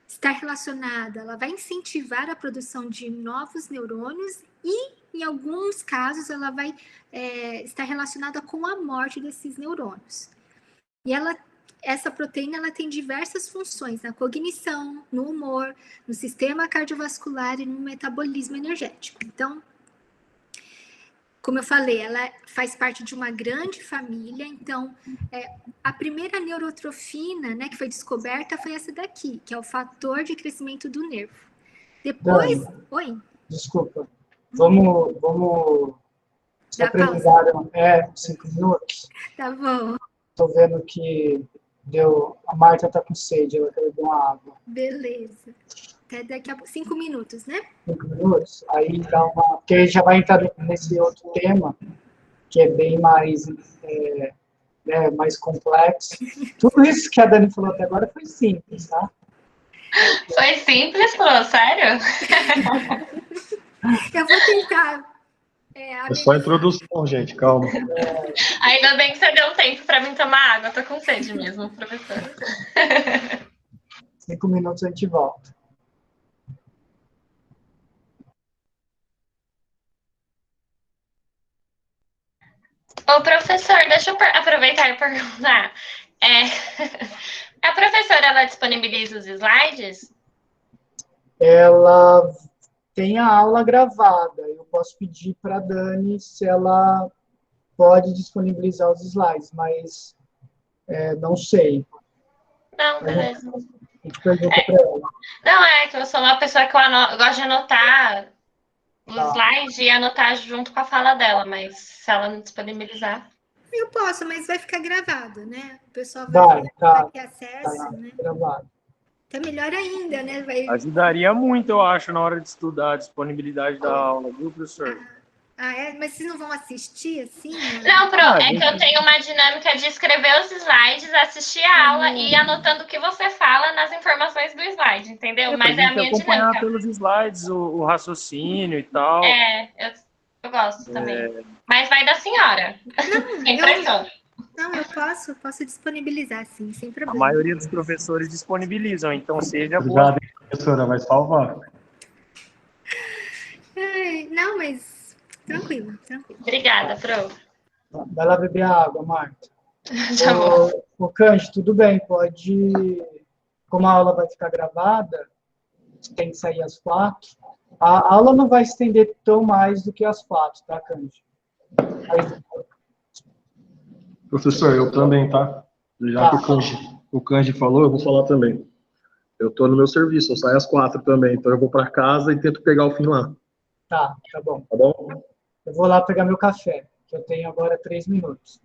Speaker 2: estar relacionada, ela vai incentivar a produção de novos neurônios e, em alguns casos, ela vai estar relacionada com a morte desses neurônios. E essa proteína ela tem diversas funções na cognição, no humor, no sistema cardiovascular e no metabolismo energético. Então, como eu falei, ela faz parte de uma grande família. Então, a primeira neurotrofina, né, que foi descoberta foi essa daqui, que é o fator de crescimento do nervo. Depois...
Speaker 1: Dani,
Speaker 2: oi?
Speaker 1: Desculpa. Vamos se apresentar 5 minutos.
Speaker 2: Tá bom.
Speaker 1: Estou vendo que a Marta está com sede, ela quer beber uma água.
Speaker 2: Beleza. Até daqui a 5 minutos, né?
Speaker 1: 5 minutos. Aí dá uma. Porque aí já vai entrar nesse outro tema, que é bem mais, né, mais complexo. Tudo isso que a Dani falou até agora foi simples, tá?
Speaker 10: Foi simples, Pro, sério?
Speaker 2: Eu vou tentar.
Speaker 4: É só a introdução, gente, calma.
Speaker 10: Ainda bem que você deu tempo para mim tomar água. Eu tô com sede mesmo, professor.
Speaker 1: 5 minutos a gente volta.
Speaker 10: Ô, professor, deixa eu aproveitar e perguntar. A professora, ela disponibiliza os slides?
Speaker 1: Ela tem a aula gravada. Eu posso pedir para a Dani se ela pode disponibilizar os slides, mas não sei.
Speaker 10: Não, beleza.
Speaker 1: A gente pergunta para ela.
Speaker 10: Não, é que eu sou uma pessoa que eu gosto de anotar os slides e anotar junto com a fala dela, mas se ela não disponibilizar...
Speaker 2: Eu posso, mas vai ficar gravado, né? O pessoal
Speaker 1: vai
Speaker 2: ter acesso, né?
Speaker 1: Gravado.
Speaker 2: Então, melhor ainda, né?
Speaker 12: Ajudaria muito, eu acho, na hora de estudar a disponibilidade da aula, viu, professor?
Speaker 2: Mas vocês não vão assistir assim?
Speaker 10: Não, Pro, é que eu tenho uma dinâmica de escrever os slides, assistir a aula e ir anotando o que você fala nas informações do slide, entendeu? Mas é a minha
Speaker 12: acompanhar
Speaker 10: dinâmica.
Speaker 12: pelos slides o raciocínio e tal.
Speaker 10: Eu gosto também. Mas vai da senhora. Sem pressão.
Speaker 2: Não, eu posso disponibilizar, sim, sem problema.
Speaker 12: A maioria dos professores disponibilizam, então seja
Speaker 4: Obrigado, professora, vai salvar.
Speaker 2: Não, mas tranquilo.
Speaker 10: Obrigada, Pro.
Speaker 1: Vai lá beber água, Marta.
Speaker 10: Tá bom.
Speaker 1: Ô, Cândido, tudo bem, pode... Como a aula vai ficar gravada, tem que sair às 4. A aula não vai estender tão mais do que às 4, tá, Cândido?
Speaker 4: Professor, eu também, tá? Já que o Cândido falou, eu vou falar também. Eu tô no meu serviço, eu saio às 4 também, então eu vou para casa e tento pegar o fim lá.
Speaker 1: Tá bom.
Speaker 4: Tá bom?
Speaker 1: Eu vou lá pegar meu café, que eu tenho agora 3 minutos.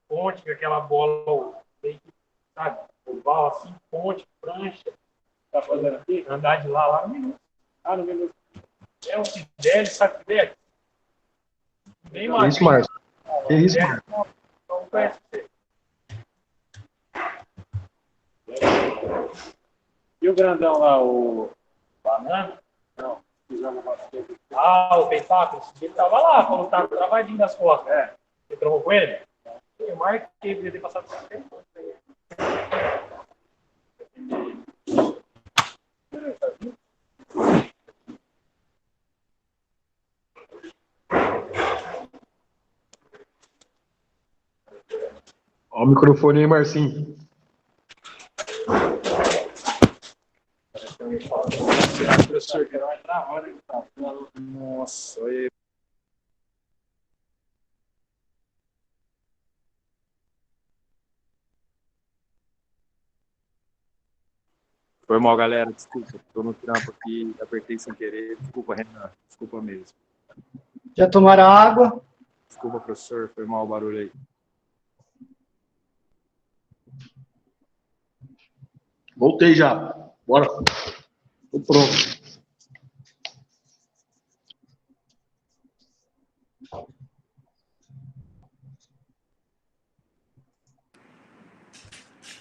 Speaker 12: ponte, com aquela bola, sabe, oval, assim, ponte, prancha, tá fazendo aqui, andar de lá no minuto. No minuto. É o Fidel, sabe o Fidel? Bem
Speaker 4: Que isso, Márcio? Que isso, Márcio?
Speaker 12: Não conhece você. E o grandão lá, o Banana? Não. O Pentáculo? Ele tava lá, quando tava travadinho das costas. Você trocou com ele? Eu marquei, podia ter passado por tempo.
Speaker 4: Ó o microfone aí, Marcinho.
Speaker 12: Professor, que vai na hora. Nossa, olha. Foi mal, galera. Desculpa. Estou no trampo aqui, apertei sem querer. Desculpa, Renan. Desculpa mesmo.
Speaker 1: Já tomaram água?
Speaker 12: Desculpa, professor. Foi mal o barulho aí.
Speaker 4: Voltei já. Bora. Tô pronto.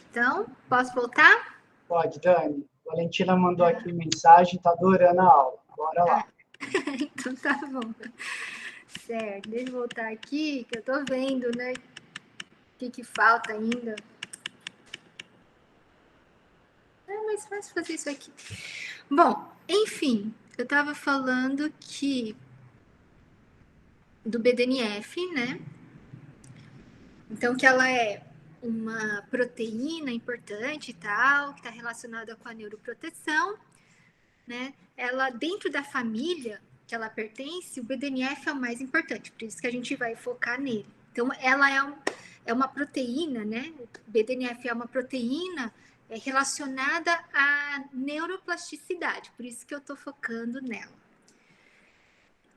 Speaker 2: Então, posso voltar?
Speaker 1: Pode, Dani. Valentina mandou aqui mensagem, tá adorando a aula. Bora lá.
Speaker 2: Então tá bom. Certo, deixa eu voltar aqui, que eu tô vendo, né? O que falta ainda. É mais fácil fazer isso aqui. Bom, enfim, eu tava falando do BDNF, né? Então, que ela é uma proteína importante e tal, que está relacionada com a neuroproteção, né? Ela, dentro da família que ela pertence, o BDNF é o mais importante, por isso que a gente vai focar nele. Então, ela é uma proteína, né? O BDNF é uma proteína relacionada à neuroplasticidade, por isso que eu estou focando nela.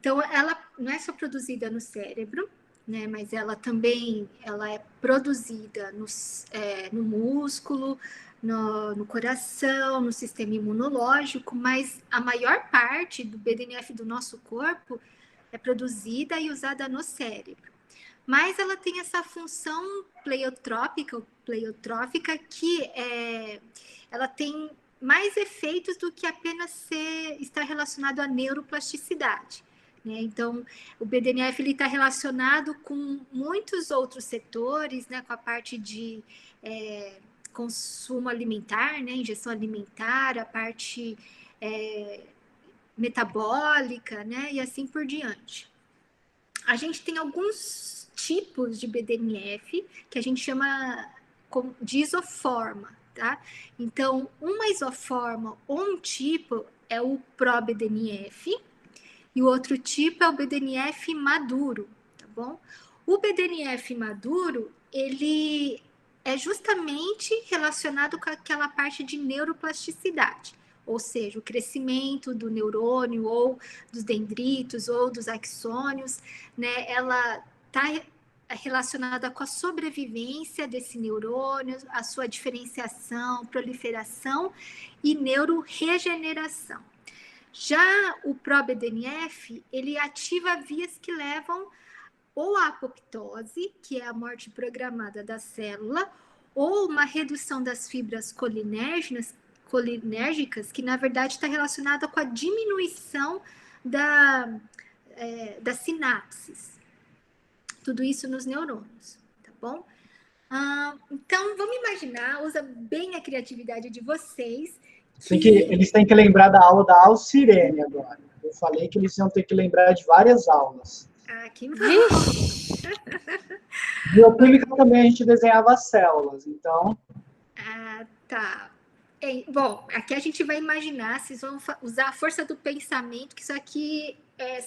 Speaker 2: Então, ela não é só produzida no cérebro, né, mas ela também é produzida no músculo, no coração, no sistema imunológico, mas a maior parte do BDNF do nosso corpo é produzida e usada no cérebro. Mas ela tem essa função pleiotrófica que ela tem mais efeitos do que apenas estar relacionado à neuroplasticidade. Então, o BDNF está relacionado com muitos outros setores, né, com a parte de consumo alimentar, né, ingestão alimentar, a parte metabólica, né, e assim por diante. A gente tem alguns tipos de BDNF que a gente chama de isoforma, tá? Então, uma isoforma ou um tipo é o pró-BDNF, e o outro tipo é o BDNF maduro, tá bom? O BDNF maduro, ele é justamente relacionado com aquela parte de neuroplasticidade, ou seja, o crescimento do neurônio, ou dos dendritos, ou dos axônios, né? Ela está relacionada com a sobrevivência desse neurônio, a sua diferenciação, proliferação e neuroregeneração. Já o pró-BDNF, ele ativa vias que levam ou à apoptose, que é a morte programada da célula, ou uma redução das fibras colinérgicas, que na verdade está relacionada com a diminuição das sinapses. Tudo isso nos neurônios, tá bom? Então, vamos imaginar, usa bem a criatividade de vocês.
Speaker 1: Eles têm que lembrar da aula da Alcirene agora. Eu falei que eles iam ter que lembrar de várias aulas.
Speaker 2: Que bom.
Speaker 1: Bioquímica também a gente desenhava células, então...
Speaker 2: Tá. Bom, aqui a gente vai imaginar, vocês vão usar a força do pensamento, que isso aqui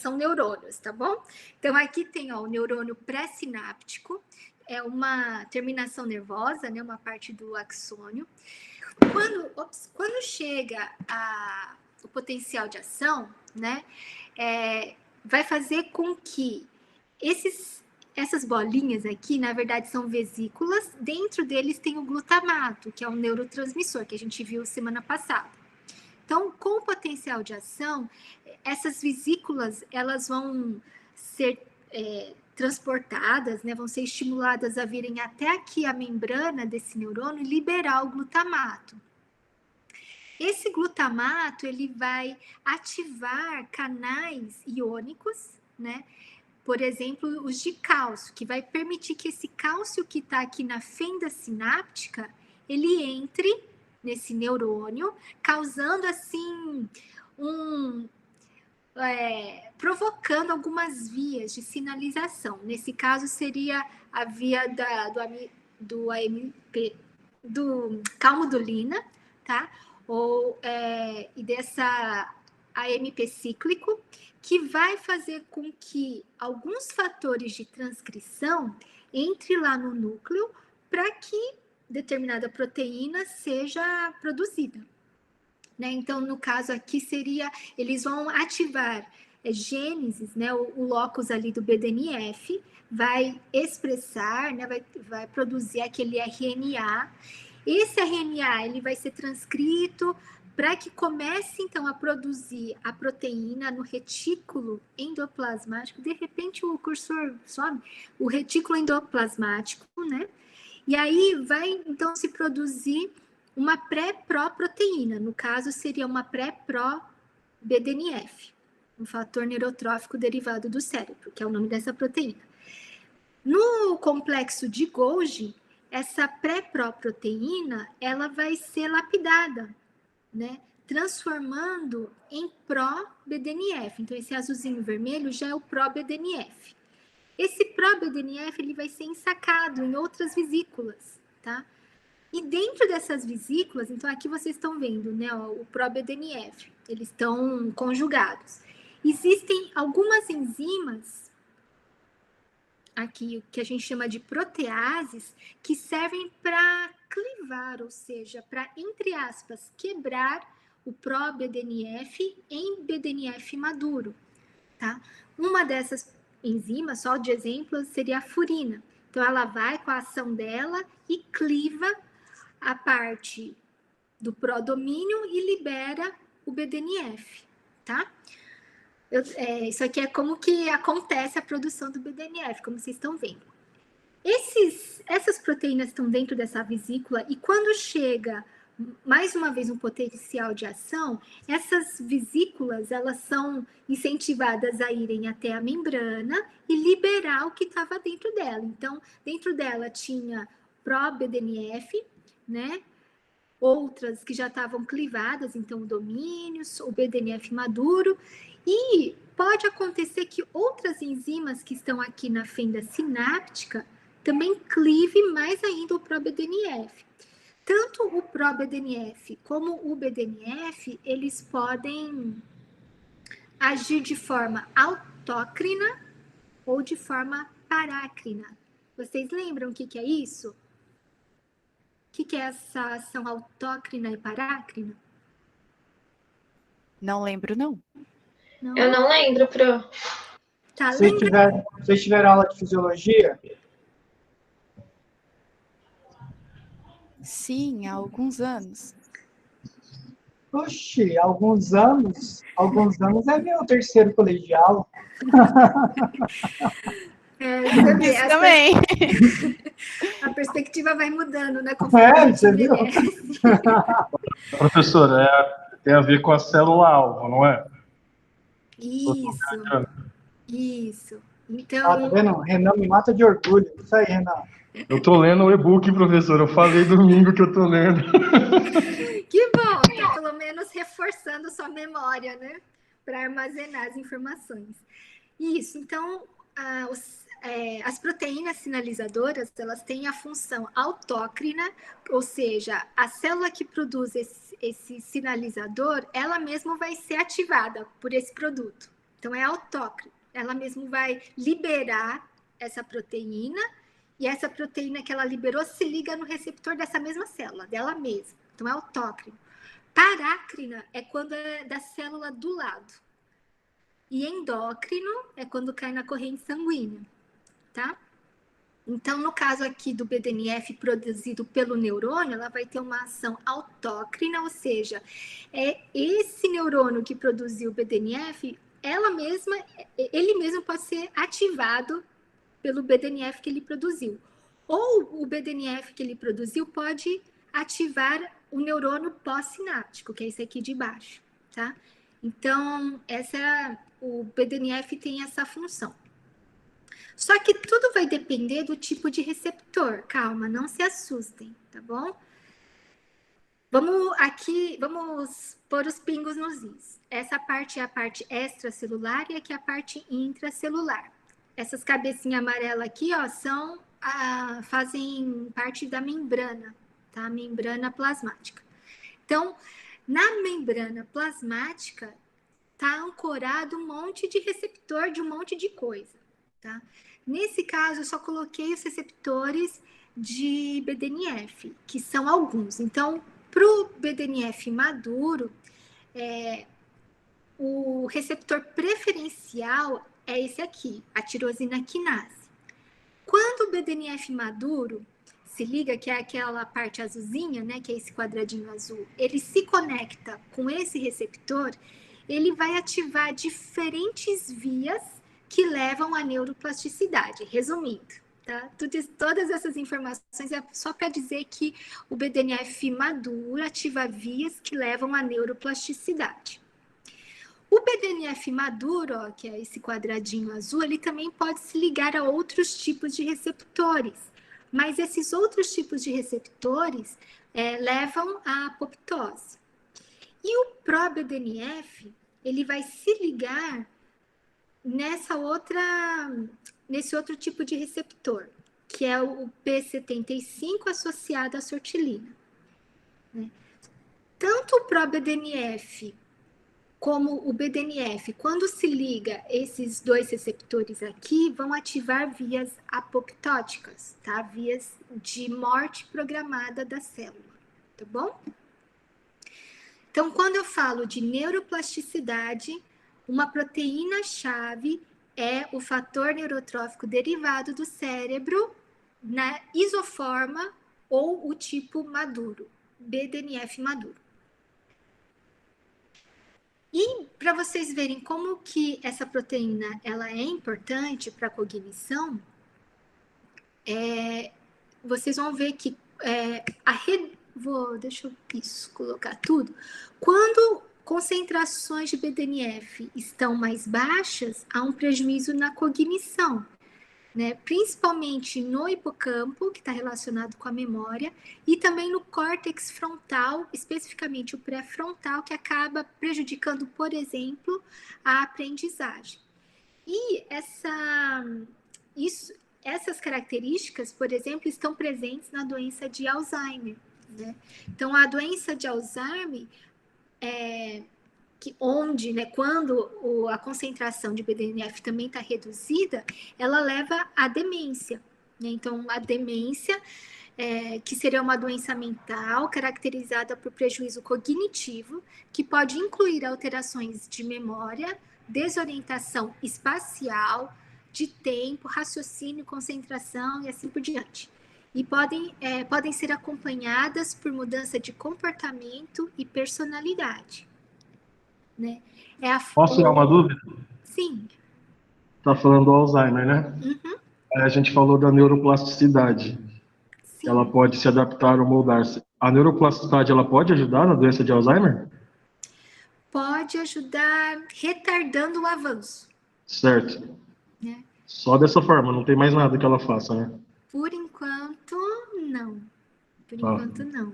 Speaker 2: são neurônios, tá bom? Então, aqui tem o neurônio pré-sináptico, é uma terminação nervosa, né, uma parte do axônio. Quando chega o potencial de ação, né, vai fazer com que essas bolinhas aqui, na verdade, são vesículas. Dentro deles tem o glutamato, que é um neurotransmissor, que a gente viu semana passada. Então, com o potencial de ação, essas vesículas, elas vão ser transportadas, né, vão ser estimuladas a virem até aqui a membrana desse neurônio e liberar o glutamato. Esse glutamato, ele vai ativar canais iônicos, né? Por exemplo, os de cálcio, que vai permitir que esse cálcio que está aqui na fenda sináptica, ele entre nesse neurônio, causando assim provocando algumas vias de sinalização. Nesse caso seria a via do calmodulina, tá? E dessa AMP cíclico, que vai fazer com que alguns fatores de transcrição entrem lá no núcleo para que determinada proteína seja produzida. Né? Então, no caso aqui seria, eles vão ativar gênesis, né? O locus ali do BDNF, vai expressar, né? vai produzir aquele RNA. Esse RNA ele vai ser transcrito para que comece, então, a produzir a proteína no retículo endoplasmático. De repente, o cursor sobe, o retículo endoplasmático, né? E aí vai, então, se produzir uma pré-pró-proteína. No caso, seria uma pré-pró-BDNF, um fator neurotrófico derivado do cérebro, que é o nome dessa proteína. No complexo de Golgi, essa pré-pró-proteína, ela vai ser lapidada, né? Transformando em pró-BDNF. Então, esse azulzinho vermelho já é o pró-BDNF. Esse pró-BDNF ele vai ser ensacado em outras vesículas, tá? E dentro dessas vesículas, então aqui vocês estão vendo, né, o pró-BDNF, eles estão conjugados. Existem algumas enzimas aqui, que a gente chama de proteases, que servem para clivar, ou seja, para, entre aspas, quebrar o pró-BDNF em BDNF maduro, tá? Uma dessas enzimas, só de exemplo, seria a furina. Então, ela vai com a ação dela e cliva a parte do pró-domínio e libera o BDNF, tá? Isso aqui é como que acontece a produção do BDNF, como vocês estão vendo. Essas proteínas estão dentro dessa vesícula e quando chega, mais uma vez, um potencial de ação, essas vesículas, elas são incentivadas a irem até a membrana e liberar o que estava dentro dela. Então, dentro dela tinha pró-BDNF, né? Outras que já estavam clivadas, então domínios, o BDNF maduro, e pode acontecer que outras enzimas que estão aqui na fenda sináptica também clive mais ainda o pró-BDNF. Tanto o pró-BDNF como o BDNF, eles podem agir de forma autócrina ou de forma parácrina. Vocês lembram o que é isso? O que é essa ação autócrina e parácrina?
Speaker 9: Não lembro, não.
Speaker 2: Não?
Speaker 10: Eu não lembro, Pro.
Speaker 2: Tá,
Speaker 1: Se tiver aula de fisiologia?
Speaker 9: Sim, há alguns anos.
Speaker 1: Oxi, alguns anos é meu terceiro colegial.
Speaker 2: Você vê,
Speaker 9: Isso também.
Speaker 2: A perspectiva vai mudando, né?
Speaker 1: Você viu?
Speaker 4: Professor, tem a ver com a célula-alvo, não é?
Speaker 2: Isso. Então...
Speaker 1: tá vendo? Renan me mata de orgulho. Isso aí, Renan.
Speaker 4: Eu tô lendo o e-book, professor. Eu falei domingo que eu tô lendo.
Speaker 2: Que bom, tá pelo menos reforçando sua memória, né? Para armazenar as informações. Isso, então, as proteínas sinalizadoras, elas têm a função autócrina, ou seja, a célula que produz esse sinalizador, ela mesma vai ser ativada por esse produto. Então, é autócrina. Ela mesma vai liberar essa proteína, e essa proteína que ela liberou se liga no receptor dessa mesma célula, dela mesma. Então, é autócrino. Parácrina é quando é da célula do lado. E endócrino é quando cai na corrente sanguínea. tá? Então, no caso aqui do BDNF produzido pelo neurônio, ela vai ter uma ação autócrina, ou seja, é esse neurônio que produziu o BDNF, ele mesmo pode ser ativado pelo BDNF que ele produziu. Ou o BDNF que ele produziu pode ativar o neurônio pós-sináptico, que é esse aqui de baixo, tá? Então, o BDNF tem essa função. Só que tudo vai depender do tipo de receptor. Calma, não se assustem, tá bom? Vamos pôr os pingos nos is. Essa parte é a parte extracelular e aqui é a parte intracelular. Essas cabecinhas amarelas aqui, ó, fazem parte da membrana, tá? Membrana plasmática. Então, na membrana plasmática, tá ancorado um monte de receptor de um monte de coisa, tá? Nesse caso, eu só coloquei os receptores de BDNF, que são alguns. Então, para o BDNF maduro, o receptor preferencial é esse aqui, a tirosina quinase. Quando o BDNF maduro se liga, que é aquela parte azulzinha, né, que é esse quadradinho azul, ele se conecta com esse receptor, ele vai ativar diferentes vias que levam à neuroplasticidade. Resumindo, tá? Todas essas informações é só para dizer que o BDNF maduro ativa vias que levam à neuroplasticidade. O BDNF maduro, ó, que é esse quadradinho azul, ele também pode se ligar a outros tipos de receptores, mas esses outros tipos de receptores levam à apoptose. E o pró-BDNF, ele vai se ligar nesse outro tipo de receptor, que é o P75 associado à sortilina, né? Tanto o pró-BDNF como o BDNF, quando se liga esses dois receptores aqui, vão ativar vias apoptóticas, tá? Vias de morte programada da célula, tá bom? Então, quando eu falo de neuroplasticidade, uma proteína-chave é o fator neurotrófico derivado do cérebro na isoforma ou o tipo maduro, BDNF maduro. E para vocês verem como que essa proteína ela é importante para a cognição, vocês vão ver que deixa eu colocar tudo. Quando concentrações de BDNF estão mais baixas, há um prejuízo na cognição, né? Principalmente no hipocampo, que está relacionado com a memória, e também no córtex frontal, especificamente o pré-frontal, que acaba prejudicando, por exemplo, a aprendizagem. E essas características, por exemplo, estão presentes na doença de Alzheimer, né? Então, a doença de Alzheimer quando a concentração de BDNF também está reduzida, ela leva à demência, né? Então, a demência, que seria uma doença mental caracterizada por prejuízo cognitivo, que pode incluir alterações de memória, desorientação espacial, de tempo, raciocínio, concentração e assim por diante. E podem ser acompanhadas por mudança de comportamento e personalidade, né?
Speaker 4: Posso tirar uma dúvida?
Speaker 2: Sim.
Speaker 4: Tá falando do Alzheimer, né?
Speaker 2: Uhum.
Speaker 4: A gente falou da neuroplasticidade. Sim. Ela pode se adaptar ou moldar-se. A neuroplasticidade, ela pode ajudar na doença de Alzheimer?
Speaker 2: Pode ajudar retardando o avanço.
Speaker 4: Certo.
Speaker 2: Né?
Speaker 4: Só dessa forma, não tem mais nada que ela faça, né?
Speaker 2: Por enquanto, não. Por enquanto, não.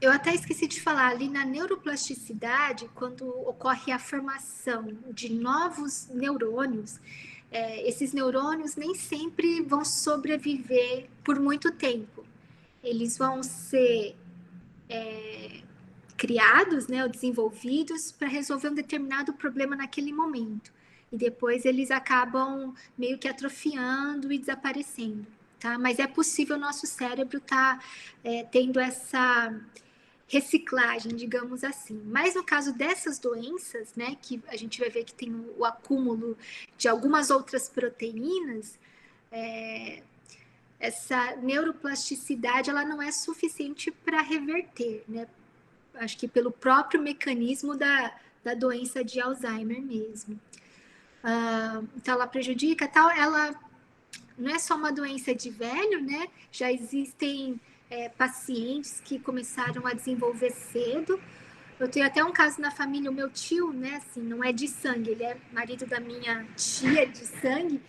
Speaker 2: Eu até esqueci de falar, ali na neuroplasticidade, quando ocorre a formação de novos neurônios, esses neurônios nem sempre vão sobreviver por muito tempo. Eles vão ser criados, né, ou desenvolvidos para resolver um determinado problema naquele momento. E depois eles acabam meio que atrofiando e desaparecendo, tá? Mas é possível o nosso cérebro estar tendo essa reciclagem, digamos assim. Mas no caso dessas doenças, né, que a gente vai ver que tem o acúmulo de algumas outras proteínas, essa neuroplasticidade ela não é suficiente para reverter, né? Acho que pelo próprio mecanismo da doença de Alzheimer mesmo. Então ela prejudica, tal, ela não é só uma doença de velho, né? Já existem pacientes que começaram a desenvolver cedo. Eu tenho até um caso na família, o meu tio, né? Assim, não é de sangue, ele é marido da minha tia de sangue.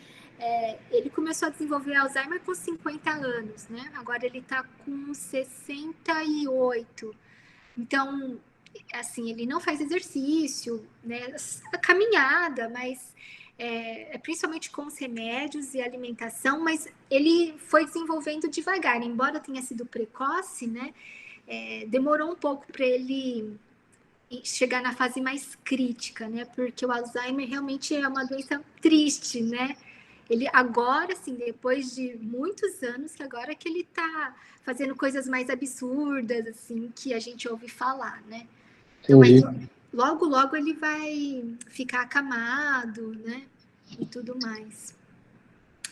Speaker 2: Ele começou a desenvolver Alzheimer com 50 anos, né? Agora ele está com 68. Então, assim, ele não faz exercício, né? A caminhada, mas principalmente com os remédios e alimentação, mas ele foi desenvolvendo devagar, embora tenha sido precoce, né? Demorou um pouco para ele chegar na fase mais crítica, né? Porque o Alzheimer realmente é uma doença triste, né? Ele agora, assim, depois de muitos anos, que agora que ele está fazendo coisas mais absurdas, assim, que a gente ouve falar, né? Então, mas logo, logo ele vai ficar acamado, né? E tudo mais.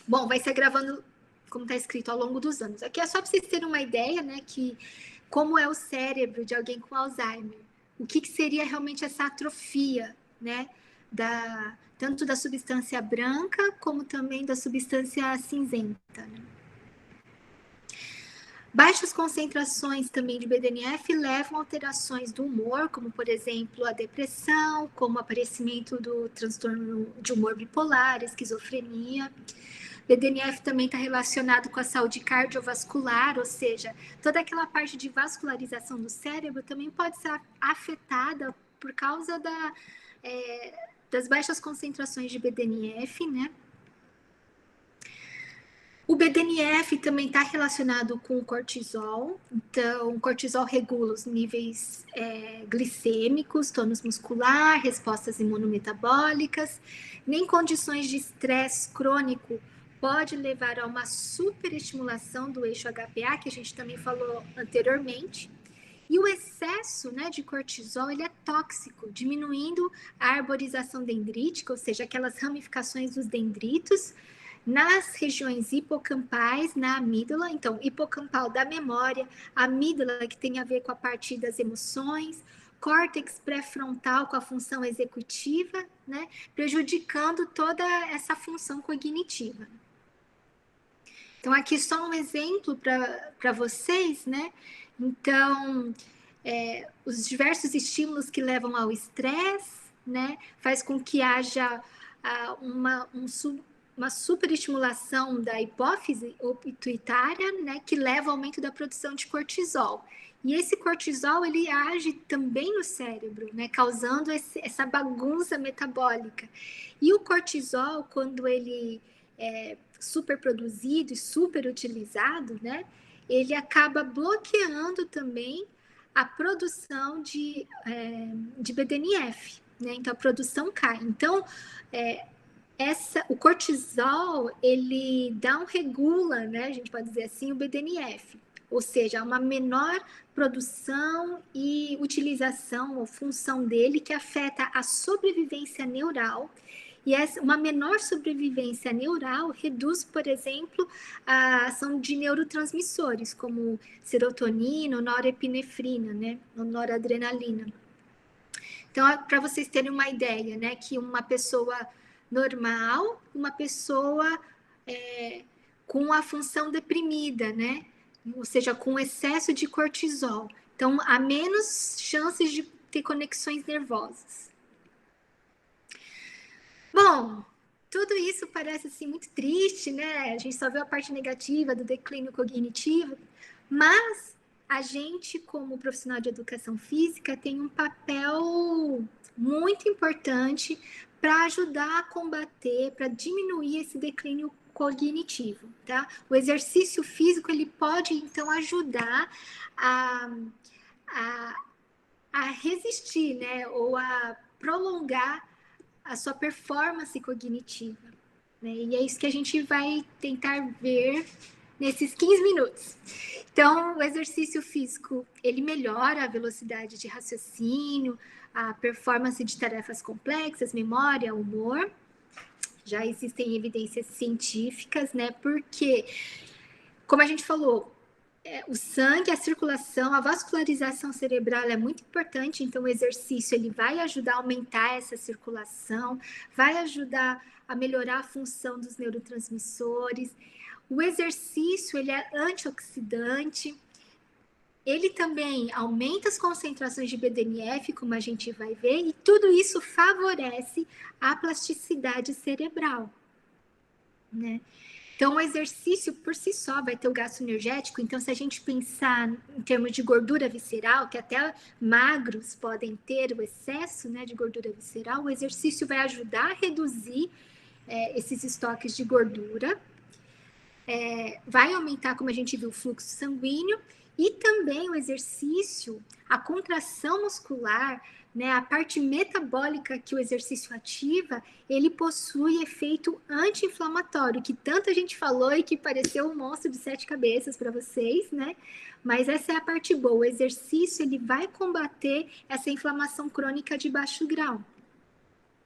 Speaker 2: Bom, vai se agravando, como está escrito, ao longo dos anos. Aqui é só para vocês terem uma ideia, né? Que como é o cérebro de alguém com Alzheimer. O que seria realmente essa atrofia, né? Tanto da substância branca, como também da substância cinzenta. Né? Baixas concentrações também de BDNF levam a alterações do humor, como, por exemplo, a depressão, como o aparecimento do transtorno de humor bipolar, esquizofrenia. BDNF também está relacionado com a saúde cardiovascular, ou seja, toda aquela parte de vascularização do cérebro também pode ser afetada por causa das baixas concentrações de BDNF, né? O BDNF também está relacionado com o cortisol, então o cortisol regula os níveis glicêmicos, tônus muscular, respostas imunometabólicas. Nem condições de estresse crônico pode levar a uma superestimulação do eixo HPA, que a gente também falou anteriormente. E o excesso, né, de cortisol, ele é tóxico, diminuindo a arborização dendrítica, ou seja, aquelas ramificações dos dendritos, nas regiões hipocampais, na amígdala, então, hipocampal da memória, amígdala que tem a ver com a parte das emoções, córtex pré-frontal com a função executiva, né, prejudicando toda essa função cognitiva. Então, aqui só um exemplo para vocês, né? Então, os diversos estímulos que levam ao estresse, né, faz com que haja uma superestimulação da hipófise ou pituitária, né, que leva ao aumento da produção de cortisol. E esse cortisol, ele age também no cérebro, né, causando essa bagunça metabólica. E o cortisol, quando ele é superproduzido e superutilizado, né, ele acaba bloqueando também a produção de BDNF, né, então a produção cai. Então, o cortisol, ele regula, né, a gente pode dizer assim, o BDNF, ou seja, uma menor produção e utilização ou função dele que afeta a sobrevivência neural, e uma menor sobrevivência neural reduz, por exemplo, a ação de neurotransmissores, como serotonina, norepinefrina, né, ou noradrenalina. Então, para vocês terem uma ideia, né, que uma pessoa normal, uma pessoa com a função deprimida, né? Ou seja, com excesso de cortisol. Então, há menos chances de ter conexões nervosas. Bom, tudo isso parece assim, muito triste, né? A gente só vê a parte negativa do declínio cognitivo, mas a gente, como profissional de educação física, tem um papel muito importante para ajudar a combater, para diminuir esse declínio cognitivo, tá? O exercício físico, ele pode, então, ajudar a resistir, né? Ou a prolongar a sua performance cognitiva, né? E é isso que a gente vai tentar ver nesses 15 minutos. Então, o exercício físico, ele melhora a velocidade de raciocínio, a performance de tarefas complexas, memória, humor. Já existem evidências científicas, né? Porque, como a gente falou, o sangue, a circulação, a vascularização cerebral é muito importante, então o exercício ele vai ajudar a aumentar essa circulação, vai ajudar a melhorar a função dos neurotransmissores. O exercício ele é antioxidante, ele também aumenta as concentrações de BDNF, como a gente vai ver, e tudo isso favorece a plasticidade cerebral, né? Então, o exercício por si só vai ter o gasto energético. Então, se a gente pensar em termos de gordura visceral, que até magros podem ter o excesso, né, de gordura visceral, o exercício vai ajudar a reduzir esses estoques de gordura, vai aumentar, como a gente viu, o fluxo sanguíneo, e também o exercício, a contração muscular, né, a parte metabólica que o exercício ativa, ele possui efeito anti-inflamatório, que tanta gente falou e que pareceu um monstro de 7 cabeças para vocês, né? Mas essa é a parte boa. O exercício ele vai combater essa inflamação crônica de baixo grau,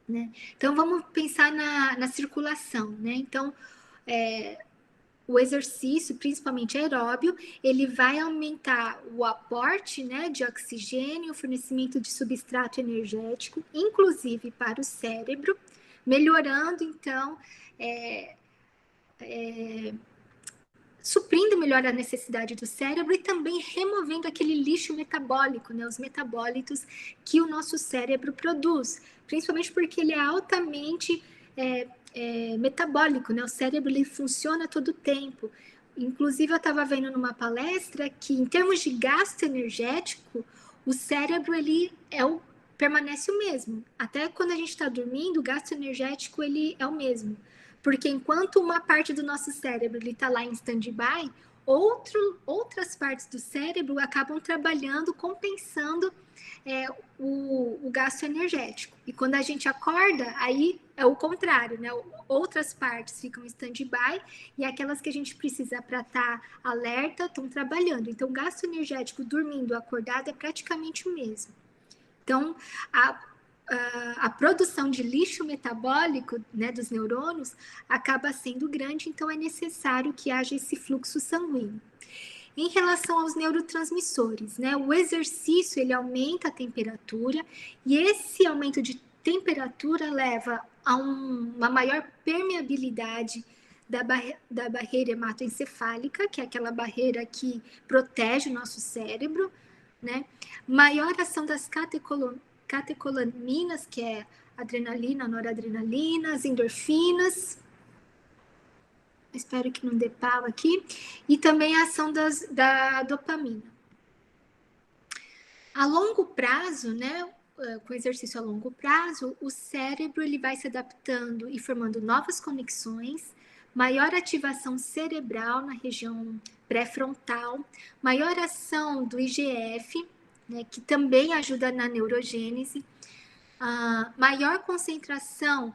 Speaker 2: né? Então vamos pensar na circulação, né? Então o exercício, principalmente aeróbio, ele vai aumentar o aporte, né, de oxigênio, o fornecimento de substrato energético, inclusive para o cérebro, melhorando, então, suprindo melhor a necessidade do cérebro e também removendo aquele lixo metabólico, né, os metabólitos que o nosso cérebro produz, principalmente porque ele é altamente metabólico, né? O cérebro ele funciona todo o tempo. Inclusive, eu estava vendo numa palestra que, em termos de gasto energético, o cérebro ele permanece o mesmo. Até quando a gente está dormindo, o gasto energético ele é o mesmo. Porque enquanto uma parte do nosso cérebro está lá em stand-by, outras partes do cérebro acabam trabalhando, compensando o gasto energético. E quando a gente acorda, aí é o contrário, né? Outras partes ficam em stand-by e aquelas que a gente precisa para estar alerta estão trabalhando. Então, o gasto energético dormindo, acordado é praticamente o mesmo. Então, a produção de lixo metabólico, né, dos neurônios acaba sendo grande, então é necessário que haja esse fluxo sanguíneo. Em relação aos neurotransmissores, né, o exercício ele aumenta a temperatura e esse aumento de temperatura leva a uma maior permeabilidade da barreira hematoencefálica, que é aquela barreira que protege o nosso cérebro, né? Maior ação das catecolaminas, que é adrenalina, noradrenalina, as endorfinas. Espero que não dê pau aqui. E também a ação da dopamina. A longo prazo, né? Com exercício a longo prazo, o cérebro ele vai se adaptando e formando novas conexões, maior ativação cerebral na região pré-frontal, maior ação do IGF, né, que também ajuda na neurogênese, maior concentração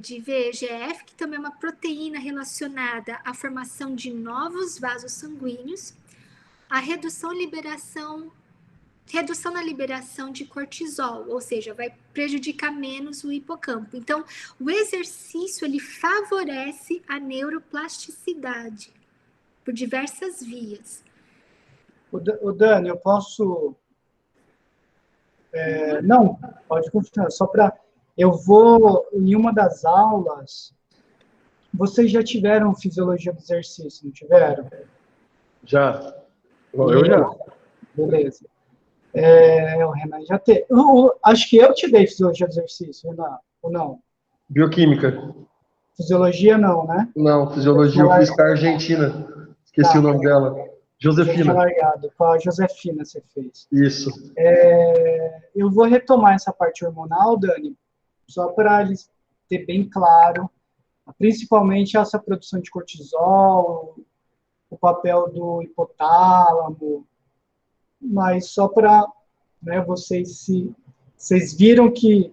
Speaker 2: de VEGF, que também é uma proteína relacionada à formação de novos vasos sanguíneos, a redução na liberação de cortisol, ou seja, vai prejudicar menos o hipocampo. Então, o exercício, ele favorece a neuroplasticidade por diversas vias.
Speaker 1: O Dani, eu posso... Não, pode continuar, só para... Eu vou, em uma das aulas, vocês já tiveram fisiologia do exercício, não tiveram?
Speaker 4: Já. Eu já.
Speaker 1: Beleza. O Renan já teve. Acho que eu te dei fisiologia do exercício, Renan, ou não?
Speaker 4: Bioquímica.
Speaker 1: Fisiologia não, né?
Speaker 4: Não, fisiologia eu fiz com a Argentina. Esqueci o nome dela. Josefina.
Speaker 1: Com a Josefina você fez.
Speaker 4: Isso.
Speaker 1: Eu vou retomar essa parte hormonal, Dani, só para eles ter bem claro, principalmente essa produção de cortisol, o papel do hipotálamo, mas só para, né, vocês viram que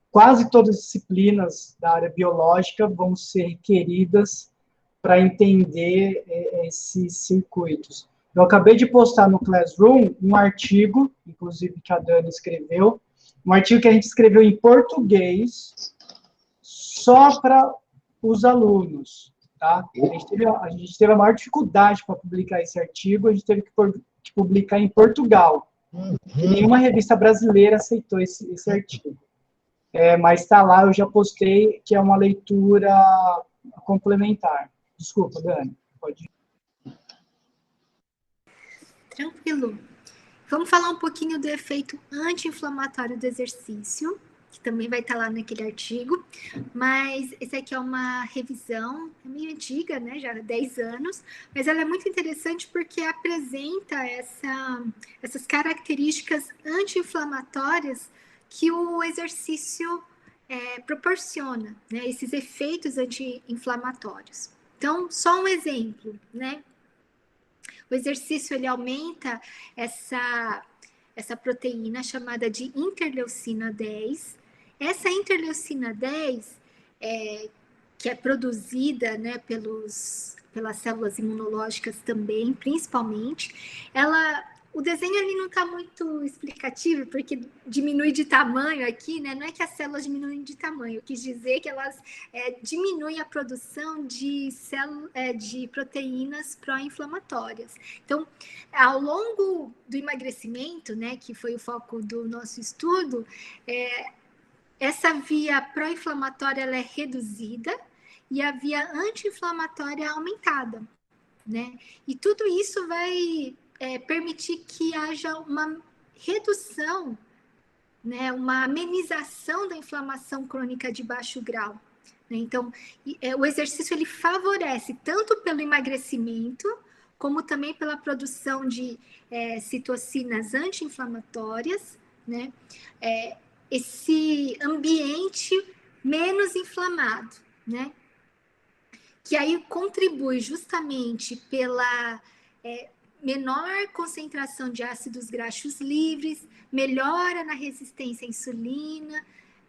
Speaker 1: quase todas as disciplinas da área biológica vão ser requeridas para entender esses circuitos. Eu acabei de postar no Classroom um artigo, inclusive que a Dani escreveu, um artigo que a gente escreveu em português, só para os alunos, tá? A gente teve a maior dificuldade para publicar esse artigo, a gente teve que publicar em Portugal. Nenhuma revista brasileira aceitou esse artigo. Mas está lá, eu já postei, que é uma leitura complementar. Desculpa, Dani, pode ir.
Speaker 2: Tranquilo. Vamos falar um pouquinho do efeito anti-inflamatório do exercício, que também vai estar lá naquele artigo, mas esse aqui é uma revisão, é meio antiga, né, já há 10 anos, mas ela é muito interessante porque apresenta essas características anti-inflamatórias que o exercício proporciona, né, esses efeitos anti-inflamatórios. Então, só um exemplo, né? O exercício, ele aumenta essa proteína chamada de interleucina 10. Essa interleucina 10, que é produzida, né, pelas células imunológicas também, principalmente, o desenho ali não está muito explicativo, porque diminui de tamanho aqui, né? Não é que as células diminuem de tamanho, eu quis dizer que elas diminuem a produção de proteínas pró-inflamatórias. Então, ao longo do emagrecimento, né, que foi o foco do nosso estudo, essa via pró-inflamatória ela é reduzida e a via anti-inflamatória é aumentada, né? E tudo isso vai permitir que haja uma redução, né, uma amenização da inflamação crônica de baixo grau. Né? Então, o exercício ele favorece tanto pelo emagrecimento, como também pela produção de citocinas anti-inflamatórias, né? Esse ambiente menos inflamado, né? Que aí contribui justamente pela menor concentração de ácidos graxos livres, melhora na resistência à insulina,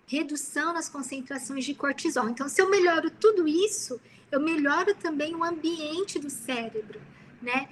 Speaker 2: redução nas concentrações de cortisol. Então, se eu melhoro tudo isso, eu melhoro também o ambiente do cérebro, né?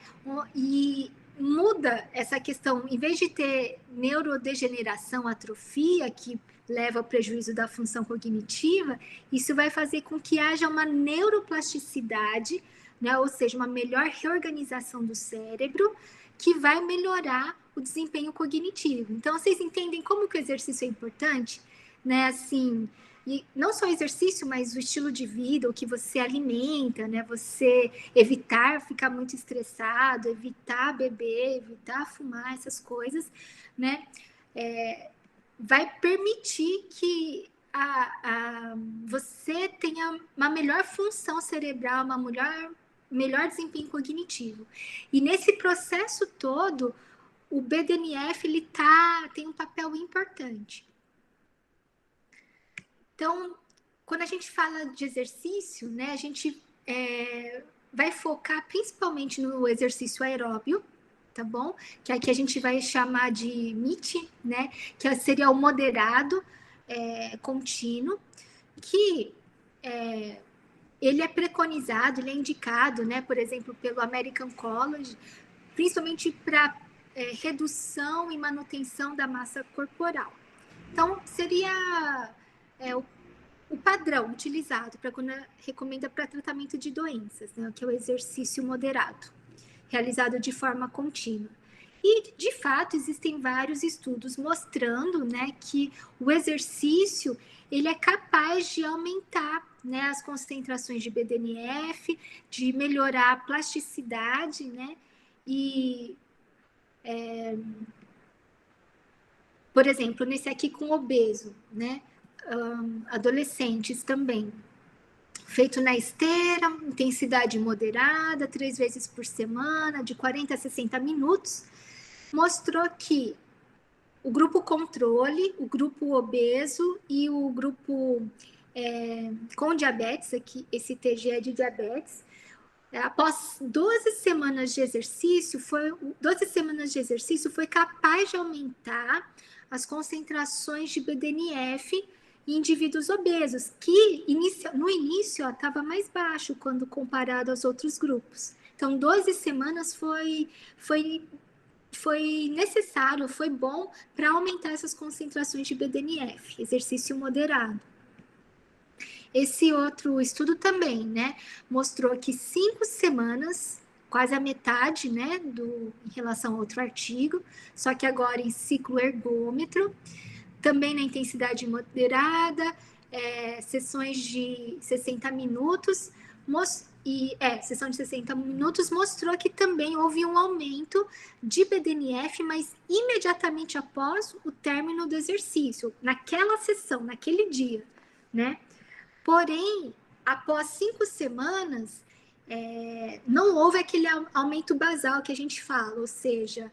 Speaker 2: E muda essa questão, em vez de ter neurodegeneração, atrofia, que leva ao prejuízo da função cognitiva, isso vai fazer com que haja uma neuroplasticidade, né? Ou seja, uma melhor reorganização do cérebro, que vai melhorar o desempenho cognitivo. Então, vocês entendem como que o exercício é importante? Né? Assim, e não só o exercício, mas o estilo de vida, o que você alimenta, né? Você evitar ficar muito estressado, evitar beber, evitar fumar, essas coisas, né? Vai permitir que você tenha uma melhor função cerebral, uma melhor desempenho cognitivo. E nesse processo todo, o BDNF ele tem um papel importante. Então, quando a gente fala de exercício, né, a gente vai focar principalmente no exercício aeróbio, tá bom? Que aqui a gente vai chamar de MIT, né, que seria o moderado contínuo, que ele é preconizado, ele é indicado, né, por exemplo, pelo American College, principalmente para redução e manutenção da massa corporal. Então, seria o padrão utilizado para quando recomenda para tratamento de doenças, né, que é o exercício moderado, realizado de forma contínua. E, de fato, existem vários estudos mostrando, né, que o exercício ele é capaz de aumentar, né, as concentrações de BDNF, de melhorar a plasticidade, né, e, por exemplo, nesse aqui com obeso, né, adolescentes também, feito na esteira, intensidade moderada, 3 vezes por semana, de 40 a 60 minutos, mostrou que o grupo controle, o grupo obeso e o grupo com diabetes, aqui, esse TG é de diabetes, após 12 semanas de exercício, foi capaz de aumentar as concentrações de BDNF em indivíduos obesos, que no início estava mais baixo quando comparado aos outros grupos. Então, 12 semanas foi necessário, foi bom para aumentar essas concentrações de BDNF, exercício moderado. Esse outro estudo também, né, mostrou que 5 semanas, quase a metade, né, em relação ao outro artigo, só que agora em ciclo ergômetro, também na intensidade moderada, sessões de 60 minutos, sessão de 60 minutos mostrou que também houve um aumento de BDNF, mas imediatamente após o término do exercício, naquela sessão, naquele dia, né? Porém, após 5 semanas, não houve aquele aumento basal que a gente fala, ou seja,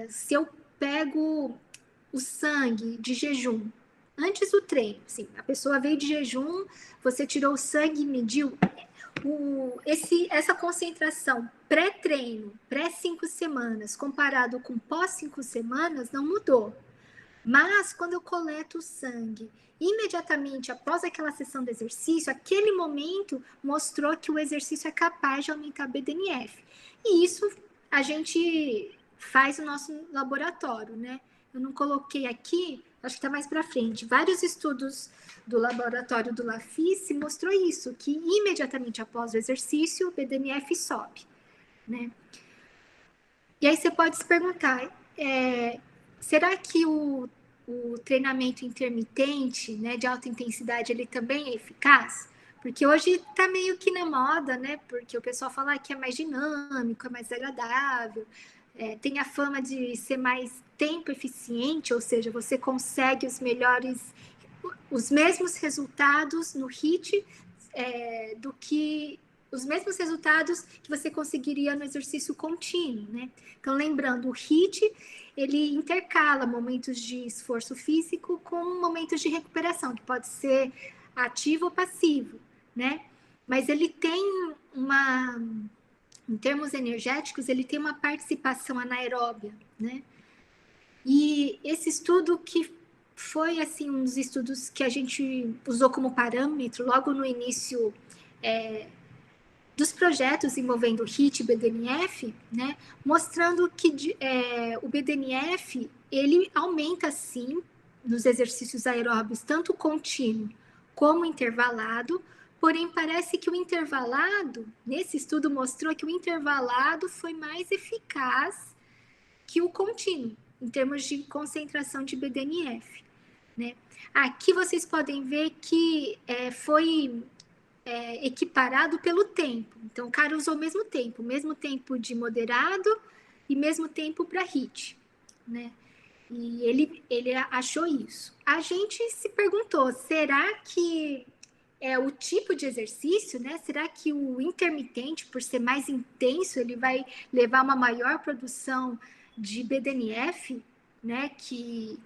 Speaker 2: se eu pego o sangue de jejum antes do treino, assim, a pessoa veio de jejum, você tirou o sangue e mediu, essa concentração pré-treino, pré-5 semanas, comparado com pós-5 semanas, não mudou. Mas, quando eu coleto o sangue, imediatamente após aquela sessão de exercício, aquele momento mostrou que o exercício é capaz de aumentar a BDNF. E isso a gente faz no nosso laboratório, né? Eu não coloquei aqui, acho que está mais para frente. Vários estudos do laboratório do LaFice mostrou isso, que imediatamente após o exercício, o BDNF sobe, né? E aí você pode se perguntar, será que o treinamento intermitente, né, de alta intensidade, ele também é eficaz? Porque hoje está meio que na moda, né? Porque o pessoal fala que é mais dinâmico, é mais agradável, tem a fama de ser mais tempo eficiente, ou seja, você consegue os mesmos resultados no HIIT os mesmos resultados que você conseguiria no exercício contínuo, né? Então, lembrando, o HIIT, ele intercala momentos de esforço físico com momentos de recuperação, que pode ser ativo ou passivo, né? Mas ele tem em termos energéticos, ele tem uma participação anaeróbia, né? E esse estudo que foi, assim, um dos estudos que a gente usou como parâmetro logo no início dos projetos envolvendo HIIT e BDNF, né, mostrando que o BDNF, ele aumenta, sim, nos exercícios aeróbios, tanto contínuo como intervalado, porém parece que o intervalado, nesse estudo mostrou que o intervalado foi mais eficaz que o contínuo, em termos de concentração de BDNF, né. Aqui vocês podem ver que foi equiparado pelo tempo. Então, o cara usou o mesmo tempo de moderado e mesmo tempo para HIIT, né? E ele achou isso. A gente se perguntou, será que o tipo de exercício, né? Será que o intermitente, por ser mais intenso, ele vai levar uma maior produção de BDNF, né? Que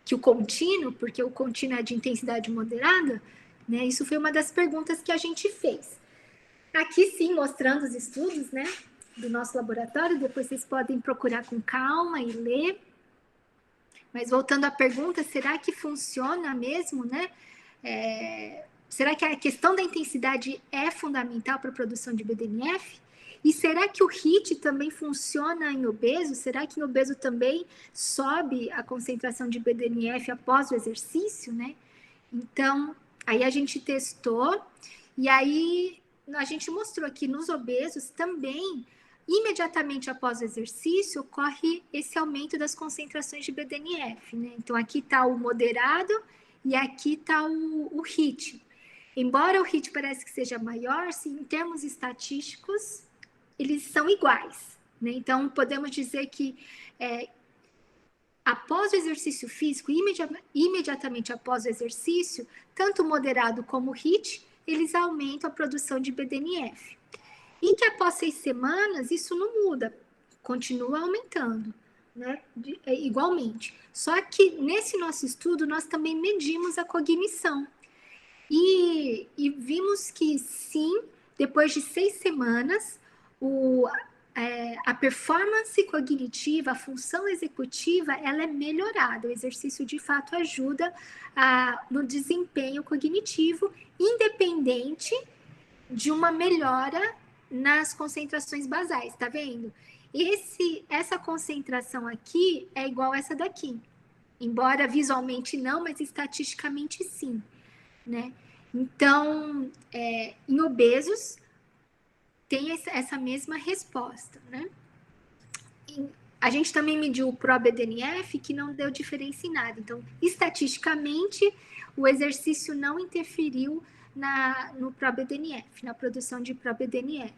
Speaker 2: o contínuo, porque o contínuo é de intensidade moderada, né? Isso foi uma das perguntas que a gente fez. Aqui sim, mostrando os estudos, né, do nosso laboratório, depois vocês podem procurar com calma e ler. Mas voltando à pergunta, será que funciona mesmo, né? Será que a questão da intensidade é fundamental para a produção de BDNF? E será que o HIIT também funciona em obeso? Será que em obeso também sobe a concentração de BDNF após o exercício, né? Então, aí a gente testou, e aí a gente mostrou que nos obesos também, imediatamente após o exercício, ocorre esse aumento das concentrações de BDNF, né? Então, aqui está o moderado e aqui está o HIIT. Embora o HIIT pareça que seja maior, sim, em termos estatísticos, eles são iguais, né? Então, podemos dizer que após o exercício físico, imediatamente após o exercício, tanto o moderado como o HIIT, eles aumentam a produção de BDNF. E que após 6 semanas, isso não muda, continua aumentando, né? Igualmente. Só que nesse nosso estudo, nós também medimos a cognição. E vimos que sim, depois de 6 semanas, a performance cognitiva, a função executiva, ela é melhorada. O exercício, de fato, ajuda no desempenho cognitivo, independente de uma melhora nas concentrações basais, tá vendo? Essa concentração aqui é igual a essa daqui. Embora visualmente não, mas estatisticamente sim, né? Então, em obesos, tem essa mesma resposta, né? A gente também mediu o PRO-BDNF, que não deu diferença em nada. Então, estatisticamente, o exercício não interferiu no PRO-BDNF, na produção de PRO-BDNF.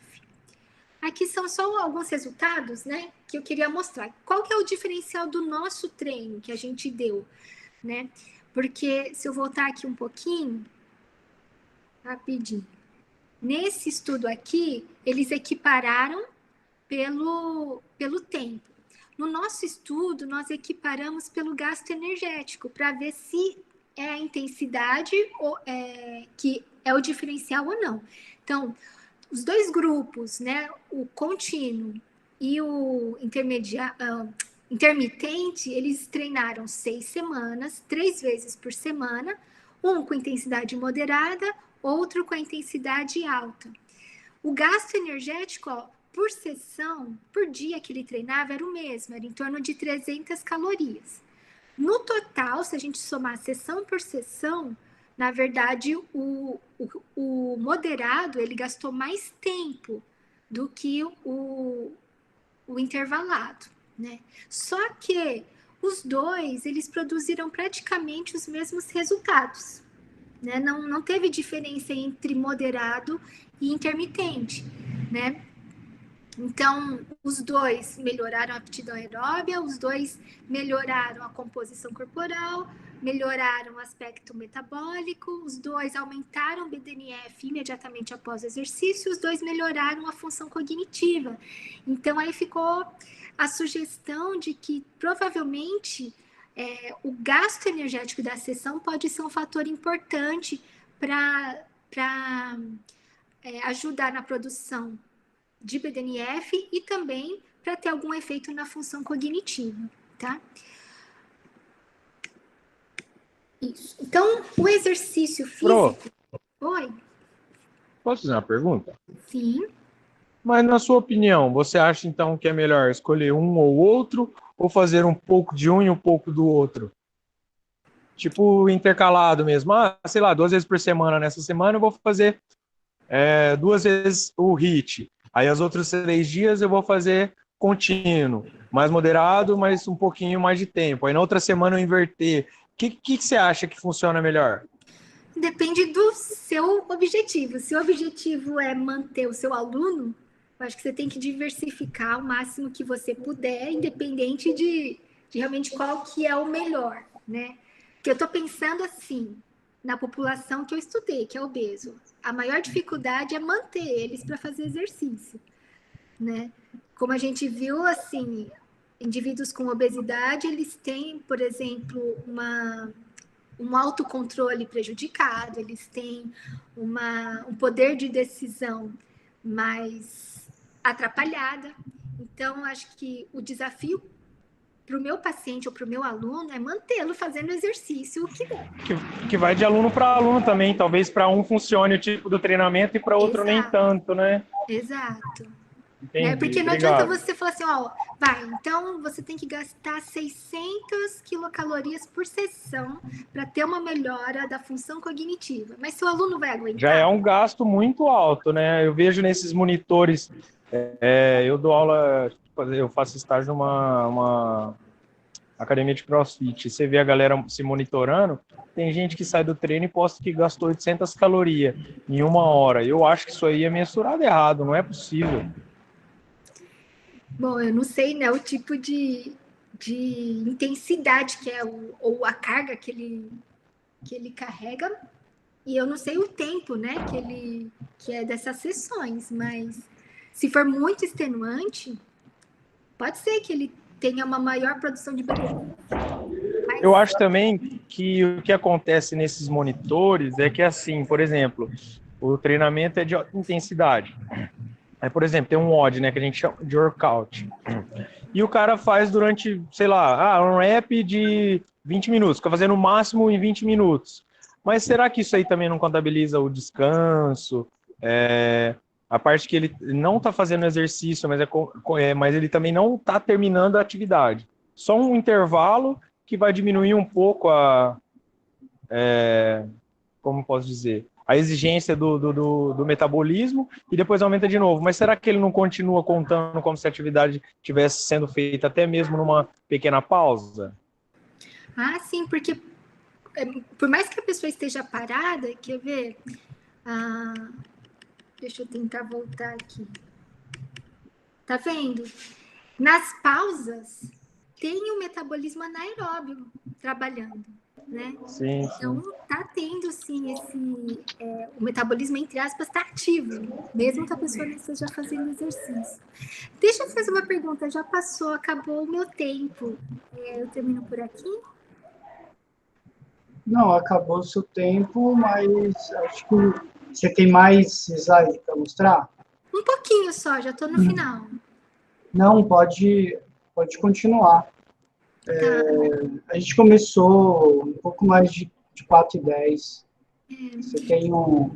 Speaker 2: Aqui são só alguns resultados, né, que eu queria mostrar. Qual que é o diferencial do nosso treino que a gente deu, né? Porque, se eu voltar aqui um pouquinho, rapidinho. Nesse estudo aqui, eles equipararam pelo tempo. No nosso estudo, nós equiparamos pelo gasto energético, para ver se é a intensidade que é o diferencial ou não. Então, os dois grupos, né, o contínuo e o intermitente, eles treinaram 6 semanas, 3 vezes por semana, um com intensidade moderada, outro com a intensidade alta. O gasto energético, por sessão, por dia que ele treinava, era o mesmo, era em torno de 300 calorias. No total, se a gente somar sessão por sessão, na verdade, o moderado, ele gastou mais tempo do que o intervalado, né? Só que os dois, eles produziram praticamente os mesmos resultados, né? Não teve diferença entre moderado e intermitente, né? Então, os dois melhoraram a aptidão aeróbia, os dois melhoraram a composição corporal, melhoraram o aspecto metabólico, os dois aumentaram o BDNF imediatamente após o exercício, os dois melhoraram a função cognitiva. Então, aí ficou a sugestão de que, provavelmente, o gasto energético da sessão pode ser um fator importante para ajudar na produção de BDNF e também para ter algum efeito na função cognitiva, tá? Isso. Então, o exercício físico... Oi?
Speaker 13: Posso fazer uma pergunta?
Speaker 2: Sim.
Speaker 13: Mas, na sua opinião, você acha, então, que é melhor escolher um ou outro, ou fazer um pouco de um e um pouco do outro? Tipo, intercalado mesmo. Sei lá, 2 vezes por semana. Nessa semana eu vou fazer 2 vezes o HIIT. Aí, os outros 3 dias eu vou fazer contínuo, mais moderado, mas um pouquinho mais de tempo. Aí, na outra semana eu inverter. O que você acha que funciona melhor?
Speaker 2: Depende do seu objetivo. Se o objetivo é manter o seu aluno, eu acho que você tem que diversificar o máximo que você puder, independente de realmente qual que é o melhor, né? Porque eu estou pensando assim, na população que eu estudei, que é obeso. A maior dificuldade é manter eles para fazer exercício, né? Como a gente viu, assim, indivíduos com obesidade, eles têm, por exemplo, um autocontrole prejudicado, eles têm um poder de decisão mais atrapalhada. Então, acho que o desafio para o meu paciente ou para o meu aluno é mantê-lo fazendo exercício que der.
Speaker 13: Que vai de aluno para aluno também. Talvez para um funcione o tipo do treinamento e para outro nem tanto, né?
Speaker 2: Exato.
Speaker 13: Entendi,
Speaker 2: Porque não
Speaker 13: obrigado.
Speaker 2: adianta você falar assim, então você tem que gastar 600 quilocalorias por sessão para ter uma melhora da função cognitiva. Mas seu aluno vai aguentar?
Speaker 13: Já é um gasto muito alto, né? Eu vejo nesses monitores, eu dou aula, eu faço estágio numa academia de CrossFit. Você vê a galera se monitorando, tem gente que sai do treino e posta que gastou 800 calorias em 1 hora. Eu acho que isso aí é mensurado errado, não é possível.
Speaker 2: Bom, eu não sei, né, o tipo de intensidade que é, ou a carga que ele carrega, e eu não sei o tempo, né, que é dessas sessões, mas se for muito extenuante, pode ser que ele tenha uma maior produção de BDNF.
Speaker 13: Eu acho também que o que acontece nesses monitores é que, assim, por exemplo, o treinamento é de alta intensidade. Aí, por exemplo, tem um WOD, né, que a gente chama de workout. E o cara faz durante, sei lá, um rap de 20 minutos, fica fazendo o máximo em 20 minutos. Mas será que isso aí também não contabiliza o descanso? A parte que ele não está fazendo exercício, mas ele também não está terminando a atividade. Só um intervalo que vai diminuir um pouco como posso dizer, a exigência do metabolismo e depois aumenta de novo. Mas será que ele não continua contando como se a atividade estivesse sendo feita até mesmo numa pequena pausa?
Speaker 2: Ah, sim, porque por mais que a pessoa esteja parada, quer ver? Deixa eu tentar voltar aqui. Tá vendo? Nas pausas, tem o metabolismo anaeróbio trabalhando, né?
Speaker 13: Sim.
Speaker 2: Então, tá tendo, sim, o metabolismo, entre aspas, tá ativo, mesmo que a pessoa não esteja fazendo exercício. Deixa eu fazer uma pergunta, já passou, acabou o meu tempo. Eu termino por aqui?
Speaker 1: Não, acabou o seu tempo, mas acho que você tem mais slide para mostrar?
Speaker 2: Um pouquinho só, já estou no final.
Speaker 1: Não, pode continuar. A gente começou um pouco mais de 4:10. Você tem um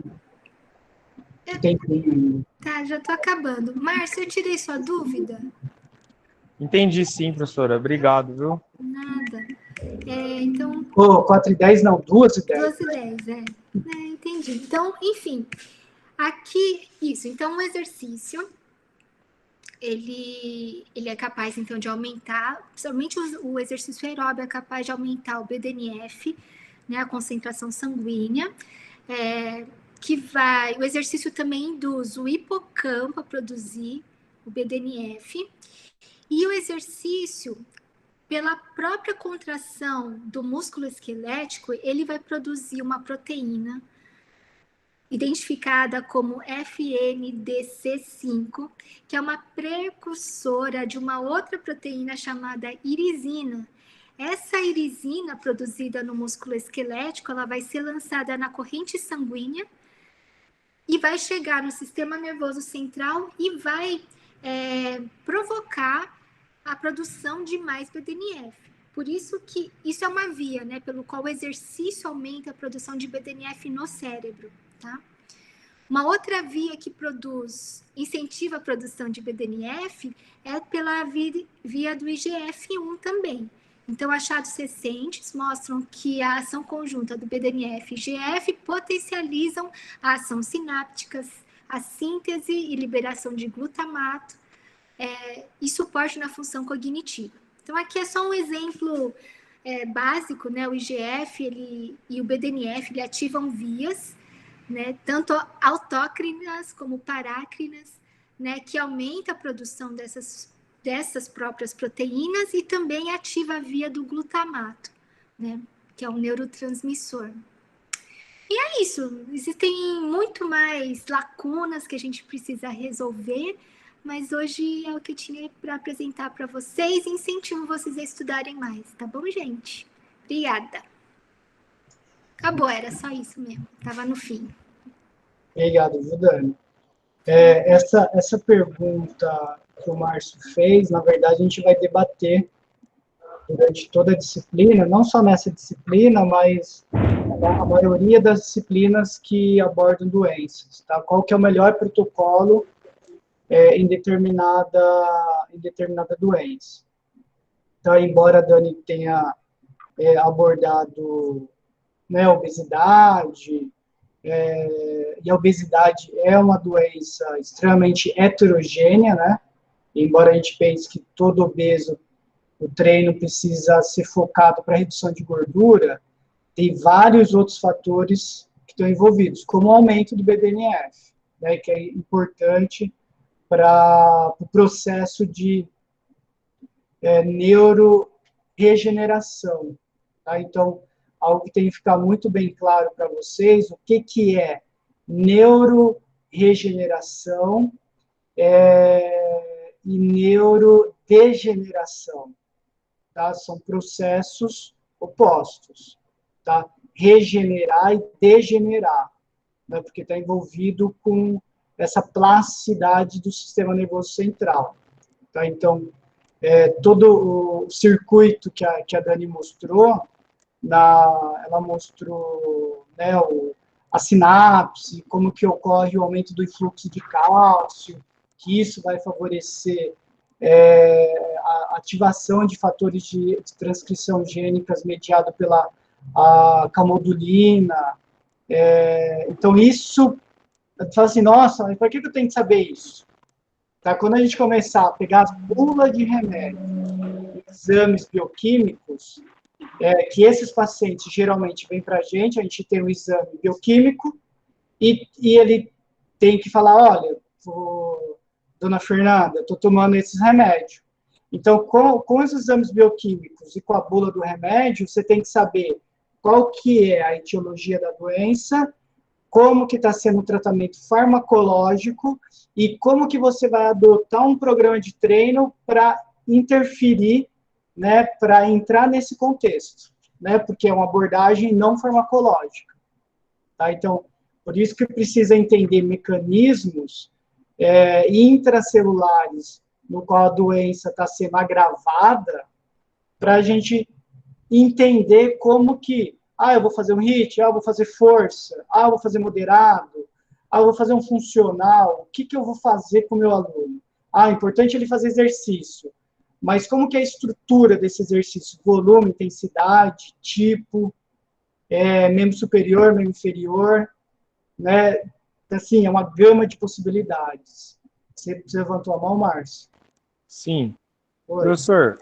Speaker 1: tempinho.
Speaker 2: Tá, já estou acabando. Márcio, eu tirei sua dúvida?
Speaker 13: Entendi sim, professora. Obrigado, viu?
Speaker 2: Nada. Então...
Speaker 1: 4:10 não, 2:10.
Speaker 2: 2:10, entendi. Então, enfim, aqui, isso. Então, o exercício, ele é capaz, então, de aumentar, principalmente o exercício aeróbio é capaz de aumentar o BDNF, né, a concentração sanguínea, o exercício também induz o hipocampo a produzir o BDNF, e o exercício, pela própria contração do músculo esquelético, ele vai produzir uma proteína identificada como FNDC5, que é uma precursora de uma outra proteína chamada irisina. Essa irisina produzida no músculo esquelético, ela vai ser lançada na corrente sanguínea e vai chegar no sistema nervoso central e vai provocar a produção de mais BDNF. Por isso que isso é uma via, né, pelo qual o exercício aumenta a produção de BDNF no cérebro, tá? Uma outra via que incentiva a produção de BDNF é pela via do IGF-1 também. Então, achados recentes mostram que a ação conjunta do BDNF e IGF potencializam a ação sináptica, a síntese e liberação de glutamato, e suporte na função cognitiva. Então, aqui é só um exemplo básico, né? O IGF e o BDNF ele ativam vias, né? Tanto autócrinas como parácrinas, né? Que aumenta a produção dessas próprias proteínas e também ativa a via do glutamato, né? Que é um neurotransmissor. E é isso. Existem muito mais lacunas que a gente precisa resolver, mas hoje é o que eu tinha para apresentar para vocês e incentivo vocês a estudarem mais, tá bom, gente? Obrigada. Acabou, era só isso mesmo, estava no fim.
Speaker 1: Obrigado, viu, Dani? Essa pergunta que o Márcio fez, na verdade, a gente vai debater durante toda a disciplina, não só nessa disciplina, mas a maioria das disciplinas que abordam doenças, tá? Qual que é o melhor protocolo em determinada doença. Então, embora a Dani tenha abordado, né, obesidade, e a obesidade é uma doença extremamente heterogênea, né? Embora a gente pense que todo obeso, o treino precisa ser focado para redução de gordura, tem vários outros fatores que estão envolvidos, como o aumento do BDNF, né, que é importante para o processo de neuroregeneração. Tá? Então, algo que tem que ficar muito bem claro para vocês, o que é neuroregeneração e neurodegeneração. Tá? São processos opostos. Tá? Regenerar e degenerar, né? Porque está envolvido com essa plasticidade do sistema nervoso central. Tá? Então, todo o circuito que a Dani mostrou, ela mostrou, né, a sinapse, como que ocorre o aumento do influxo de cálcio, que isso vai favorecer a ativação de fatores de transcrição gênicas mediado pela camodulina. Então, isso, eu falo assim, nossa, mas por que eu tenho que saber isso? Tá? Quando a gente começar a pegar as bulas de remédio, exames bioquímicos, que esses pacientes geralmente vêm para a gente tem um exame bioquímico e ele tem que falar, olha, dona Fernanda, estou tomando esses remédios. Então, com os exames bioquímicos e com a bula do remédio, você tem que saber qual que é a etiologia da doença, como que está sendo o tratamento farmacológico e como que você vai adotar um programa de treino para interferir, né, para entrar nesse contexto, né, porque é uma abordagem não farmacológica. Tá? Então, por isso que precisa entender mecanismos intracelulares no qual a doença está sendo agravada, para a gente entender como que, eu vou fazer um HIIT, eu vou fazer força, eu vou fazer moderado, eu vou fazer um funcional, o que eu vou fazer com o meu aluno? É importante ele fazer exercício, mas como que é a estrutura desse exercício? Volume, intensidade, tipo, membro superior, membro inferior, né? Assim, é uma gama de possibilidades. Você levantou a mão, Márcio?
Speaker 13: Sim.
Speaker 1: Oi.
Speaker 13: Professor,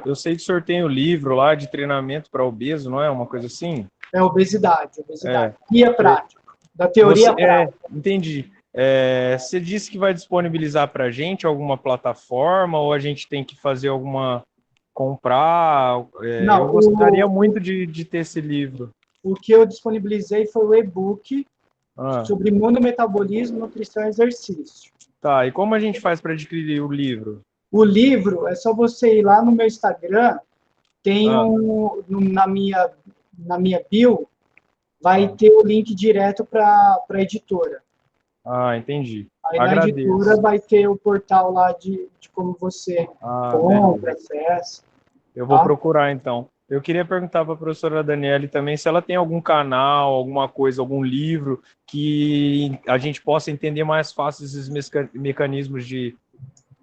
Speaker 13: eu sei que o senhor tem o livro lá de treinamento para obeso, não é? Uma coisa assim?
Speaker 1: Obesidade. Guia prático, da teoria prática.
Speaker 13: Entendi. Você disse que vai disponibilizar para a gente alguma plataforma ou a gente tem que fazer comprar?
Speaker 1: Não,
Speaker 13: eu gostaria muito de ter esse livro.
Speaker 1: O que eu disponibilizei foi o e-book sobre imunometabolismo, nutrição e exercício.
Speaker 13: Tá, e como a gente faz para adquirir o livro?
Speaker 1: O livro, é só você ir lá no meu Instagram, tem na minha bio, vai ter o link direto para a editora.
Speaker 13: Entendi.
Speaker 1: Aí na editora vai ter o portal lá de como você compra, acessa.
Speaker 13: Eu vou procurar, então. Eu queria perguntar para a professora Daniele também se ela tem algum canal, alguma coisa, algum livro que a gente possa entender mais fácil esses mecanismos de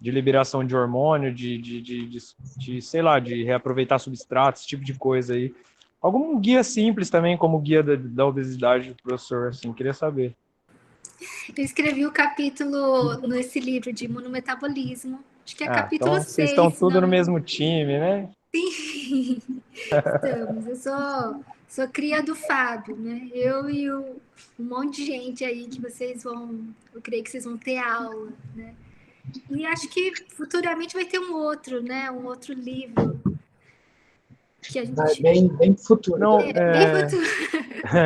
Speaker 13: liberação de hormônio, sei lá, de reaproveitar substratos, esse tipo de coisa aí. Algum guia simples também, como o guia da obesidade do professor, assim, queria saber.
Speaker 2: Eu escrevi o capítulo nesse livro de imunometabolismo. Acho que é capítulo
Speaker 13: então
Speaker 2: 6.
Speaker 13: Vocês estão tudo no mesmo time, né?
Speaker 2: Sim, estamos. Eu sou cria do Fábio, né? Eu e um monte de gente aí que eu creio que vocês vão ter aula, né? E acho que futuramente vai ter um outro, né? Um outro livro. Que a gente...
Speaker 1: bem futuro.
Speaker 13: Não,
Speaker 2: bem futuro.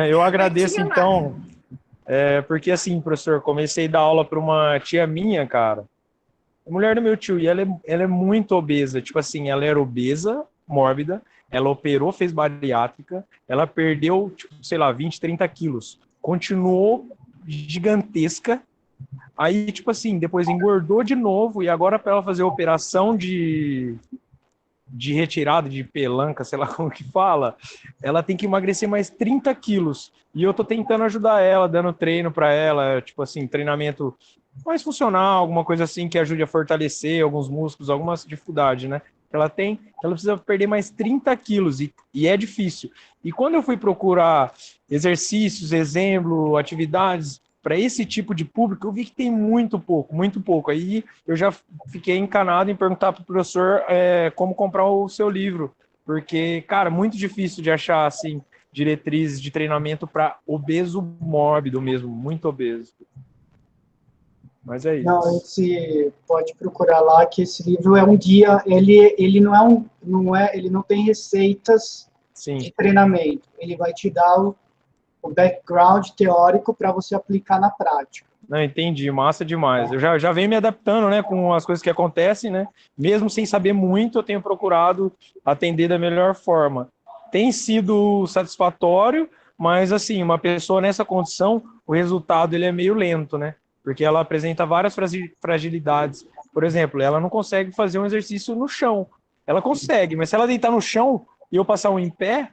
Speaker 13: Eu agradeço, então, porque assim, professor, comecei a dar aula para uma tia minha, cara, a mulher do meu tio, e ela é muito obesa, tipo assim, ela era obesa, mórbida, ela operou, fez bariátrica, ela perdeu, tipo, sei lá, 20, 30 quilos, continuou gigantesca, aí, tipo assim, depois engordou de novo, e agora para ela fazer a operação de retirada de pelanca, sei lá como que fala, ela tem que emagrecer mais 30 quilos. E eu tô tentando ajudar ela, dando treino para ela, tipo assim, treinamento mais funcional, alguma coisa assim que ajude a fortalecer alguns músculos, algumas dificuldades, né? Ela precisa perder mais 30 quilos e é difícil. E quando eu fui procurar exercícios, exemplo, atividades para esse tipo de público, eu vi que tem muito pouco. Aí eu já fiquei encanado em perguntar para o professor como comprar o seu livro, porque, cara, muito difícil de achar, assim, diretrizes de treinamento para obeso mórbido mesmo, muito obeso. Mas é isso.
Speaker 1: Não, você pode procurar lá que esse livro é um guia, ele não tem receitas de treinamento, ele vai te dar o background teórico para você aplicar na prática.
Speaker 13: Não, entendi, massa demais. Eu já venho me adaptando, né, com as coisas que acontecem, né? Mesmo sem saber muito, eu tenho procurado atender da melhor forma. Tem sido satisfatório, mas assim, uma pessoa nessa condição, o resultado ele é meio lento, né? porque ela apresenta várias fragilidades. Por exemplo, ela não consegue fazer um exercício no chão. Ela consegue, mas se ela deitar no chão e eu passar um em pé,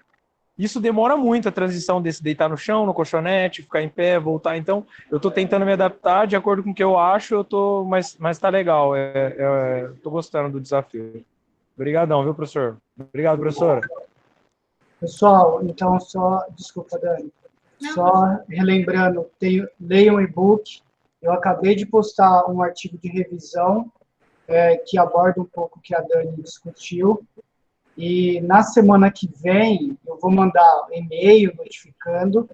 Speaker 13: isso demora muito a transição desse deitar no chão, no colchonete, ficar em pé, voltar. Então, eu estou tentando me adaptar de acordo com o que eu acho, mas tá legal. Estou gostando do desafio. Obrigadão, viu, professor? Obrigado, professora.
Speaker 1: Pessoal, então desculpa, Dani, só relembrando, leiam um e-book, eu acabei de postar um artigo de revisão que aborda um pouco o que a Dani discutiu, e na semana que vem eu vou mandar um e-mail notificando,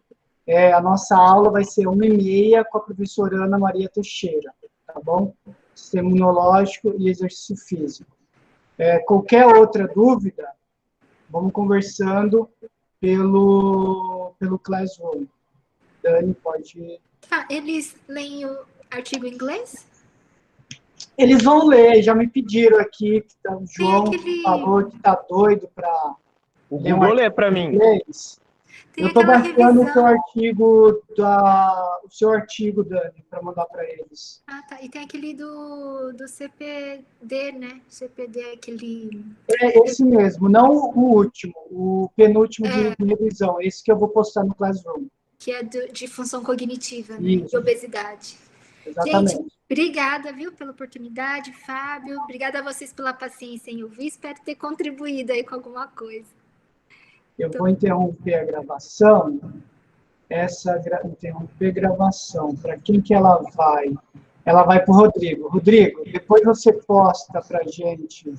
Speaker 1: a nossa aula vai ser 1h30 com a professora Ana Maria Teixeira, tá bom? Sistema imunológico e exercício físico. Qualquer outra dúvida, vamos conversando pelo Classroom. Dani, pode...
Speaker 2: Eles leem o artigo em inglês?
Speaker 1: Eles vão ler, já me pediram aqui, que o João falou que tá doido para
Speaker 13: ler um artigo para mim.
Speaker 1: Inglês. Eu estou baixando o seu artigo, Dani, para mandar para eles.
Speaker 2: Ah, tá. E tem aquele do CPD, né? CPD é aquele...
Speaker 1: Esse mesmo, não o último, o penúltimo de revisão, esse que eu vou postar no Classroom.
Speaker 2: Que é de função cognitiva, né? De obesidade.
Speaker 1: Exatamente.
Speaker 2: Gente, obrigada, viu, pela oportunidade, Fábio. Obrigada a vocês pela paciência em ouvir. Espero ter contribuído aí com alguma coisa.
Speaker 1: Eu vou interromper a gravação. Interromper a gravação. Para quem que ela vai? Ela vai para o Rodrigo. Rodrigo, depois você posta para a gente